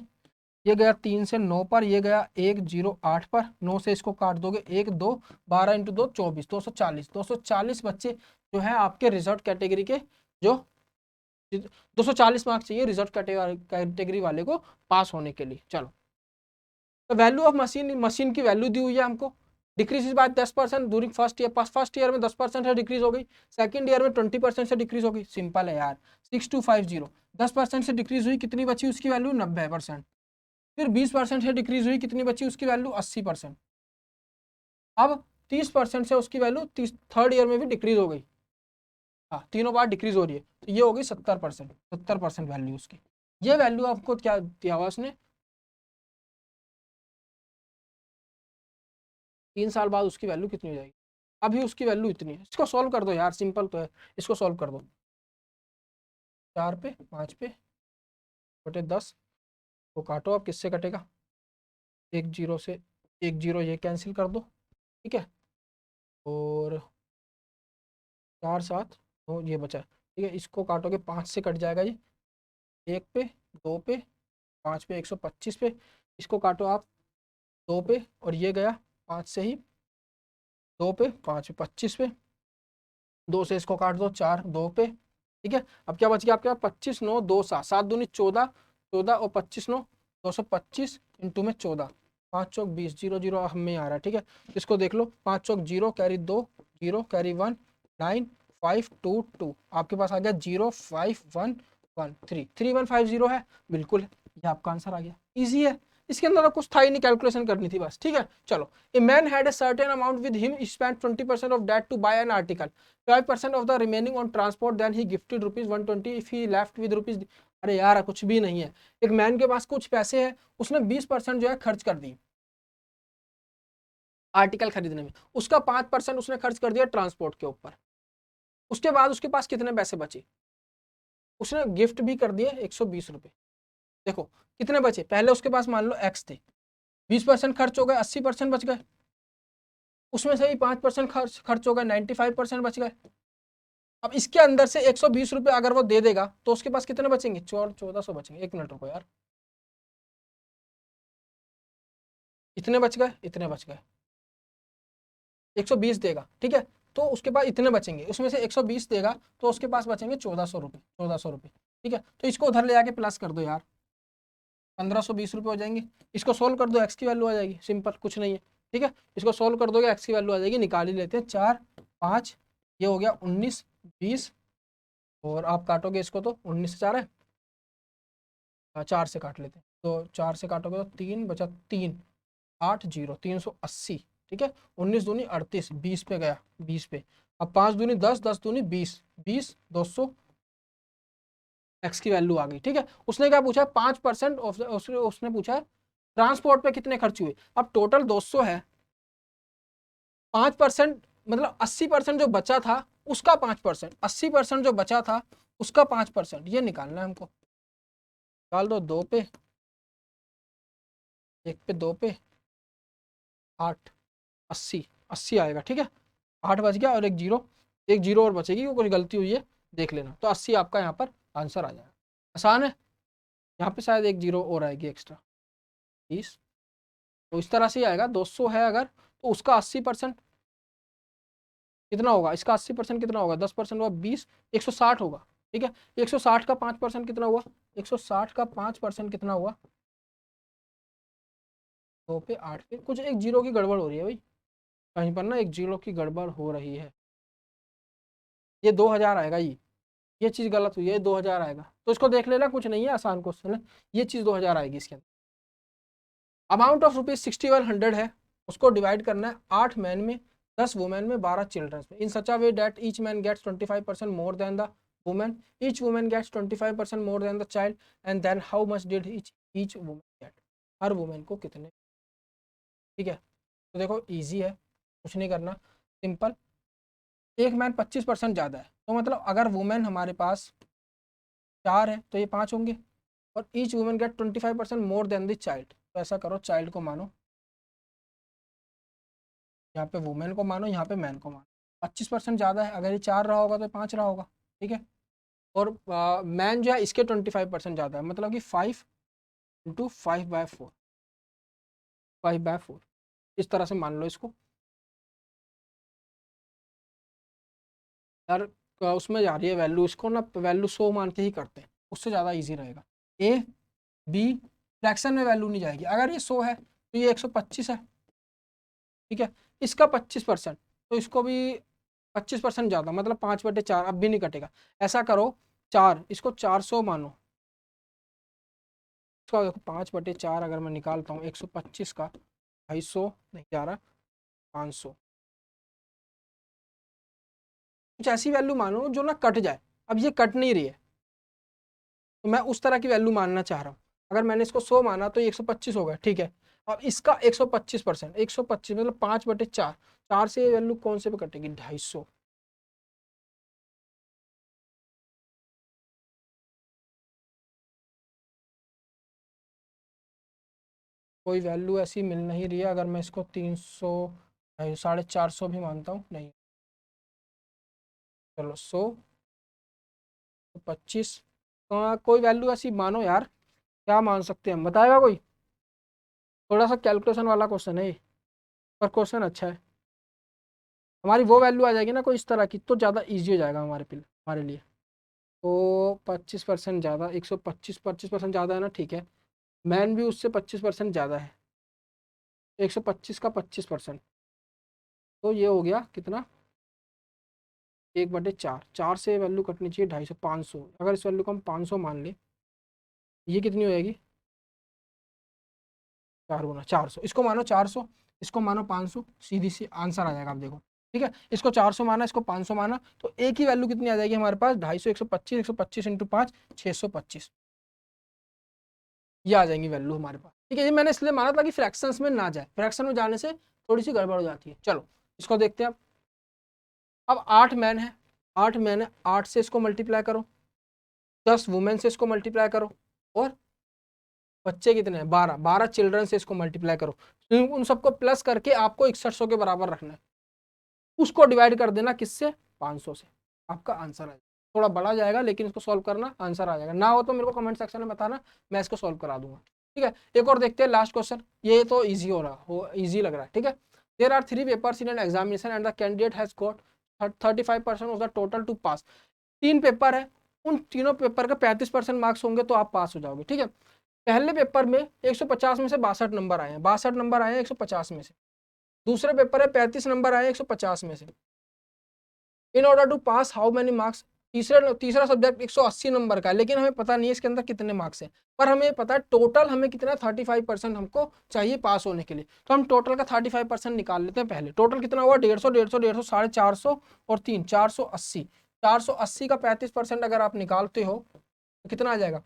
Speaker 1: ये गया 3 से 9 पर, ये गया 108 पर, 9 से इसको काट दोगे 1 2, 12 इंटू 2 24, 240, 240 बच्चे जो है आपके रिजर्व कैटेगरी के, जो 240 मार्क्स चाहिए रिजर्व कैटेगरी वाले को पास होने के लिए। चलो, तो वैल्यू ऑफ मशीन, मशीन की वैल्यू दी हुई है हमको, decrease by 10% during first year में 10% से डिक्रीज हो गई, सेकंड ईयर में 20% से डिक्रीज हो गई। सिंपल है यार, 6250, 10% से डिक्रीज हुई, कितनी बची उसकी वैल्यू 90%। फिर 20% से डिक्रीज हुई, कितनी बची उसकी वैल्यू 80%। अब 30% से उसकी वैल्यू थर्ड ईयर में भी डिक्रीज हो गई, हाँ तीनों बार डिक्रीज हो रही है, तो ये हो गई 70%, 70% वैल्यू उसकी। ये वैल्यू आपको क्या दिया हुआ उसने, 3 साल बाद उसकी वैल्यू कितनी हो जाएगी, अभी उसकी वैल्यू इतनी है। इसको सॉल्व कर दो यार, सिंपल तो है, इसको सॉल्व कर दो। 4 पे 5 पे बटे 10 को काटो, अब किससे कटेगा, 1 0 से, 1 0 ये कैंसिल कर दो। ठीक है, और 4 7 तो ये बचा। ठीक है, इसको काटोगे 5 से कट जाएगा ये, 1 पे 2 पे 5 पे 125 पे, इसको काटो आप 2 पे, और ये गया 5 से ही 2 पे 5 पे 25 पे, 2 से इसको काट दो 4 2 पे। ठीक है, अब क्या बच गया आपके पास 25 9 2 7, 7 दूनी 14, 14 और 25 9 225 इंटू में 14, 5 चौक 20, 0 0 हमें आ रहा है। ठीक है, इसको देख लो, 5 चौक 0 कैरी 2 0 कैरी 1 9 5 2 2, आपके पास आ गया 0 5 1 1 3 3150 है, बिल्कुल ये आपका आंसर आ गया। इजी है, इसके अंदर तो कुछ था ही नहीं, कैलकुलेशन करनी थी बस, ठीक है। चलो, a man had a certain amount with him, he spent 20% of that to buy an article, 5% of the remaining on transport, then he gifted ₹120 if he left with rupees. अरे यार कुछ भी नहीं है, एक मैन के पास कुछ पैसे हैं, उसने 20% जो है खर्च कर दी आर्टिकल खरीदने में, उसका 5% उसने खर्च कर दिया ट्रांसपोर्ट के ऊपर। उसके बाद उसके पास कितने पैसे बचे, उसने गिफ्ट भी कर दिए ₹120। देखो कितने बचे, पहले उसके पास मान लो एक्स थे, 20% खर्च हो गए, 80% बच गए, उसमें से ही 5% खर्च हो गए, 95% बच गए। अब इसके अंदर से ₹120 अगर वो दे देगा तो उसके पास कितने बचेंगे, 1400 बचेंगे। एक मिनट रुको यार, इतने बच गए, इतने बच गए, 120 देगा, ठीक है, तो उसके पास इतने बचेंगे, उसमें से 120 देगा तो उसके पास बचेंगे 1400 रुपये, 1400 रुपये, ठीक है। तो इसको उधर ले जाके प्लस कर दो यार, 1520 रुपये हो जाएंगे। इसको सोल्व कर दो, एक्स की वैल्यू आ जाएगी, सिंपल, कुछ नहीं है, ठीक है। इसको सोल्व कर दोगे एक्स की वैल्यू आ जाएगी, निकाल ही लेते हैं, 4 5, ये हो गया 19 20, और आप काटोगे इसको तो 19 से 4 है, 4 से काट लेते हैं, तो 4 से काटोगे तो 3 बचा, 3 8 0 380, ठीक है। 19 दूनी 38, 20 पे गया, 20 पे, अब 5 दूनी 10, 10 दूनी 20, 20 200, एक्स की वैल्यू आ गई, ठीक है। उसने क्या पूछा, 5% उसने पूछा ट्रांसपोर्ट पे कितने खर्च हुए। अब टोटल 200 है, 5% मतलब 80% जो बचा था उसका 5%, 80% जो बचा था उसका 5%, ये निकालना है हमको। निकाल दो, 2 पे 1 पे 2 पे 8, 80, 80 आएगा, ठीक है। 8 बच गया और एक जीरो, एक जीरो और बचेगी, वो कुछ गलती हुई है देख लेना, तो 80 आपका यहाँ पर आंसर आ जाएगा। आसान है, यहाँ पे शायद एक जीरो और आएगी एक्स्ट्रा, 20, तो इस तरह से ही आएगा। 200 है अगर, तो उसका 80% कितना होगा, इसका 80% कितना होगा, 10% हुआ 20, 160 होगा, ठीक है। 160 का 5% कितना हुआ, 160 का 5% कितना हुआ, 2 पे 8 पे, कुछ एक जीरो की गड़बड़ हो रही है भाई, कहीं पर ना एक जीरो की गड़बड़ हो रही है, ये 2000 आएगा, ये चीज़ गलत हुई है, 2000 आएगा, तो इसको देख लेना, कुछ नहीं है, आसान क्वेश्चन है, ये चीज़ 2000 आएगी इसके अंदर। अमाउंट ऑफ ₹6100 है, उसको डिवाइड करना है 8 मैन में, 10 वुमेन में, 12 चिल्ड्रंस में, in such a way that each man gets 25% more than the women, each women gets 25% more than the child, and then how much did each women get, हर women को कितने, ठीक है। तो देखो इजी है, कुछ नहीं करना, सिंपल, एक मैन 25% ज़्यादा है, तो मतलब अगर वुमेन हमारे पास 4 है तो ये 5 होंगे, और each women get 25% more than the child, तो ऐसा करो, चाइल्ड को मानो, यहाँ पे वुमेन को मानो, यहाँ पे मैन को मानो, 25% ज़्यादा है, अगर ये 4 रहा होगा तो 5 रहा होगा, ठीक है। और मैन जो है इसके 25% ज़्यादा है, मतलब कि 5 इंटू 5/4, 5/4, इस तरह से मान लो इसको यार। उसमें जा रही है वैल्यू, इसको ना वैल्यू 100 मान के ही करते हैं, उससे ज़्यादा ईजी रहेगा। ए बी फ्रैक्शन में वैल्यू नहीं जाएगी, अगर ये 100 है तो ये 125 है, ठीक है। इसका 25%, तो इसको भी 25% ज़्यादा, मतलब 5/4, अब भी नहीं कटेगा। ऐसा करो, 4, इसको 400 मानो, इसका देखो 5/4 अगर मैं निकालता हूँ, 125 का 250 नहीं जा रहा, 500, कुछ ऐसी वैल्यू मानो जो ना कट जाए। अब ये कट नहीं रही है, तो मैं उस तरह की वैल्यू मानना चाह रहा हूँ। अगर मैंने इसको 100 माना तो ये 125 हो गया, ठीक है। अब इसका 125%, 125 मतलब 5/4, 4 से ये वैल्यू कौन से पे कटेगी, 250, कोई वैल्यू ऐसी मिल नहीं रही है। अगर मैं इसको 300 450 भी मानता हूँ, नहीं, चलो 100 25, कोई वैल्यू ऐसी मानो यार, क्या मान सकते हैं हम, बताएगा कोई, थोड़ा सा कैलकुलेशन वाला क्वेश्चन है ये, पर क्वेश्चन अच्छा है। हमारी वो वैल्यू आ जाएगी ना कोई इस तरह की, तो ज़्यादा ईजी हो जाएगा हमारे लिए। तो 25% ज़्यादा, 125, 25% ज़्यादा है ना, ठीक है। मैन भी उससे 25% ज़्यादा है, 125 का 25%, तो ये हो गया कितना, 1/4, 4 से वैल्यू कटनी चाहिए 250, 500, अगर इस वैल्यू को हम 500 मान ले, ये कितनी हो जाएगी, 4 गुना 400, इसको मानो 400, इसको मानो 500, सीधी सी आंसर आ जाएगा। आप देखो ठीक है, इसको 400 माना, इसको 500 माना, तो एक ही वैल्यू कितनी आ जाएगी हमारे पास 250, 125, 125 इंटू 5 625, ये आ जाएंगी वैल्यू हमारे पास। ठीक है, ये मैंने इसलिए माना था कि फ्रैक्शंस में ना जाए, फ्रैक्शन में जाने से थोड़ी सी गड़बड़ हो जाती है। चलो इसको देखते हैं अब 8 मैन है, 8 मैन है, 8 से इसको मल्टीप्लाई करो, 10 वुमेन से इसको मल्टीप्लाई करो, और बच्चे कितने हैं 12, 12 चिल्ड्रन से इसको मल्टीप्लाई करो। तो उन सबको प्लस करके आपको 6100 के बराबर रखना है, उसको डिवाइड कर देना किससे 500 से, आपका आंसर आ जाएगा। थोड़ा बड़ा जाएगा लेकिन इसको सॉल्व करना, आंसर आ जाएगा। ना हो तो मेरे को कमेंट सेक्शन में बताना, मैं इसको सॉल्व करा दूंगा। ठीक है, एक और देखते हैं लास्ट क्वेश्चन, ये तो इजी हो रहा हो, इजी लग रहा है। ठीक है, there are 3 papers in an examination and the candidate has got 35% of the total to pass. 3 paper है, उन तीनों पेपर का 35% मार्क्स होंगे तो आप पास हो जाओगे। ठीक है, पहले पेपर में 150 में से 62 नंबर आए हैं, 62 नंबर आए हैं 150 में से। दूसरे पेपर है 35 नंबर आए 150 में से। In order to pass how many marks, तीसरा सब्जेक्ट 180 नंबर का है, लेकिन हमें पता नहीं है इसके अंदर कितने मार्क्स हैं, पर हमें पता है टोटल हमें कितना 35% हमको चाहिए पास होने के लिए। तो हम टोटल का 35% निकाल लेते हैं। पहले टोटल कितना हुआ 150, 150, 150, 450 और 3 480, 480 का 35% अगर आप निकालते हो तो कितना आ जाएगा,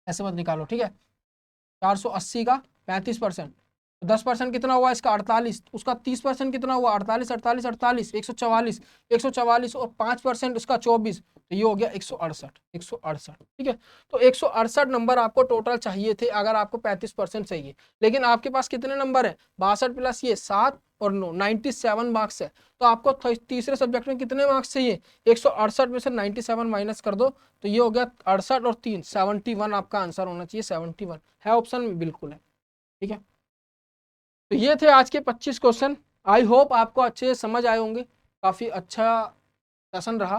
Speaker 1: ऐसे मत निकालो। ठीक है, 480 का 35%, 10% कितना हुआ इसका 48, उसका 30% कितना हुआ 48, 48, 48, 144, 144 और 5% उसका 24, तो ये हो गया 168, 168। ठीक है, तो 168 नंबर आपको टोटल चाहिए थे अगर आपको 35% चाहिए, लेकिन आपके पास कितने नंबर है 62 प्लस ये 7 और 9, 97 मार्क्स है। तो आपको तीसरे सब्जेक्ट में कितने मार्क्स चाहिए, 168 में से 97 माइनस कर दो, तो ये हो गया 68 और 3 71, आपका आंसर होना चाहिए 71 है, ऑप्शन में बिल्कुल है। ठीक है, तो ये थे आज के 25 क्वेश्चन। आई होप आपको अच्छे से समझ आए होंगे, काफ़ी अच्छा सेशन रहा,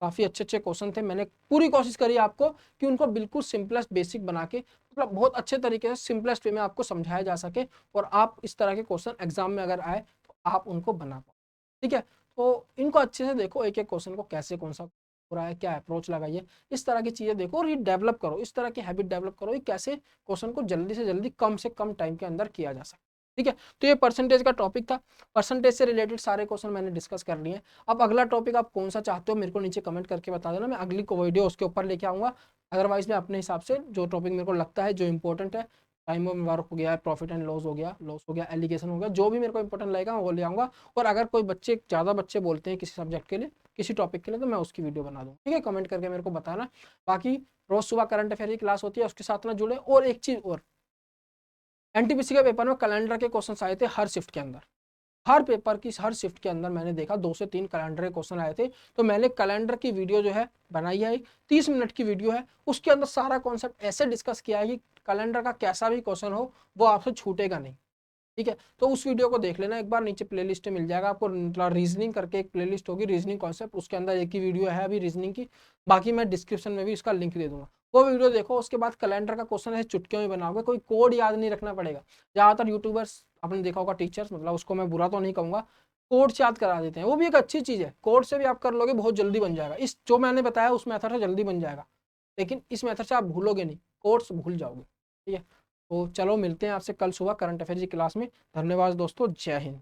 Speaker 1: काफ़ी अच्छे अच्छे क्वेश्चन थे। मैंने पूरी कोशिश करी आपको कि उनको बिल्कुल सिंपलेस्ट बेसिक बना के, मतलब बहुत अच्छे तरीके से सिंपलेस्ट वे में आपको समझाया जा सके, और आप इस तरह के क्वेश्चन एग्जाम में अगर आए तो आप उनको बना पाओ। ठीक है, तो इनको अच्छे से देखो, एक एक क्वेश्चन को कैसे कौन सा हो रहा है, क्या अप्रोच लगाइए, इस तरह की चीज़ें देखो और ये डेवलप करो, इस तरह की हैबिट डेवलप करो, कैसे क्वेश्चन को जल्दी से जल्दी कम से कम टाइम के अंदर किया जा सकता है। ठीक है, तो ये परसेंटेज का टॉपिक था, परसेंटेज से रिलेटेड सारे क्वेश्चन मैंने डिस्कस कर लिए। अब अगला टॉपिक आप कौन सा चाहते हो मेरे को नीचे कमेंट करके बता देना, मैं अगली को वीडियो उसके ऊपर लेके आऊँगा। अदरवाइज मैं अपने हिसाब से जो टॉपिक मेरे को लगता है जो इंपॉर्टेंट है, टाइम ऑफ वर्क हो गया, प्रॉफिट एंड लॉस हो गया, एलिगेशन हो गया, जो भी मेरे को इंपॉर्टेंट लगेगा वो ले आऊँगा। और अगर कोई बच्चे ज़्यादा बच्चे बोलते हैं किसी सब्जेक्ट के लिए, किसी टॉपिक के लिए, तो मैं उसकी वीडियो बना दूँ। ठीक है, कमेंट करके मेरे को बताना। बाकी रोज सुबह करंट अफेयर की क्लास होती है, उसके साथ ना जुड़े। और एक चीज़ और, एनटीपीसी के पेपर में कैलेंडर के क्वेश्चन आए थे हर शिफ्ट के अंदर, हर पेपर की हर शिफ्ट के अंदर मैंने देखा 2 से 3 कैलेंडर के क्वेश्चन आए थे। तो मैंने कैलेंडर की वीडियो जो है बनाई है, 30 मिनट की वीडियो है, उसके अंदर सारा कॉन्सेप्ट ऐसे डिस्कस किया है कि कैलेंडर का कैसा भी क्वेश्चन हो वो आपसे छूटेगा नहीं। ठीक है, तो उस वीडियो को देख लेना एक बार, नीचे प्लेलिस्ट में मिल जाएगा आपको, रीजनिंग करके एक प्लेलिस्ट होगी, रीजनिंग कॉन्सेप्ट, उसके अंदर एक ही वीडियो है अभी रीजनिंग की। बाकी मैं डिस्क्रिप्शन में भी इसका लिंक दे दूंगा, वो वीडियो देखो। उसके बाद कैलेंडर का क्वेश्चन है चुटकियों में बनाओगे, कोई कोड याद नहीं रखना पड़ेगा। ज़्यादातर यूट्यूबर्स आपने देखा होगा, टीचर्स, मतलब उसको मैं बुरा तो नहीं कहूँगा, कोड्स याद करा देते हैं, वो भी एक अच्छी चीज़ है, कोड से भी आप कर लोगे बहुत जल्दी बन जाएगा। इस जो मैंने बताया उस मेथड से जल्दी बन जाएगा, लेकिन इस मेथड से आप भूलोगे नहीं, कोड्स भूल जाओगे। ठीक है, तो चलो मिलते हैं आपसे कल सुबह करंट अफेयर की क्लास में। धन्यवाद दोस्तों, जय हिंद।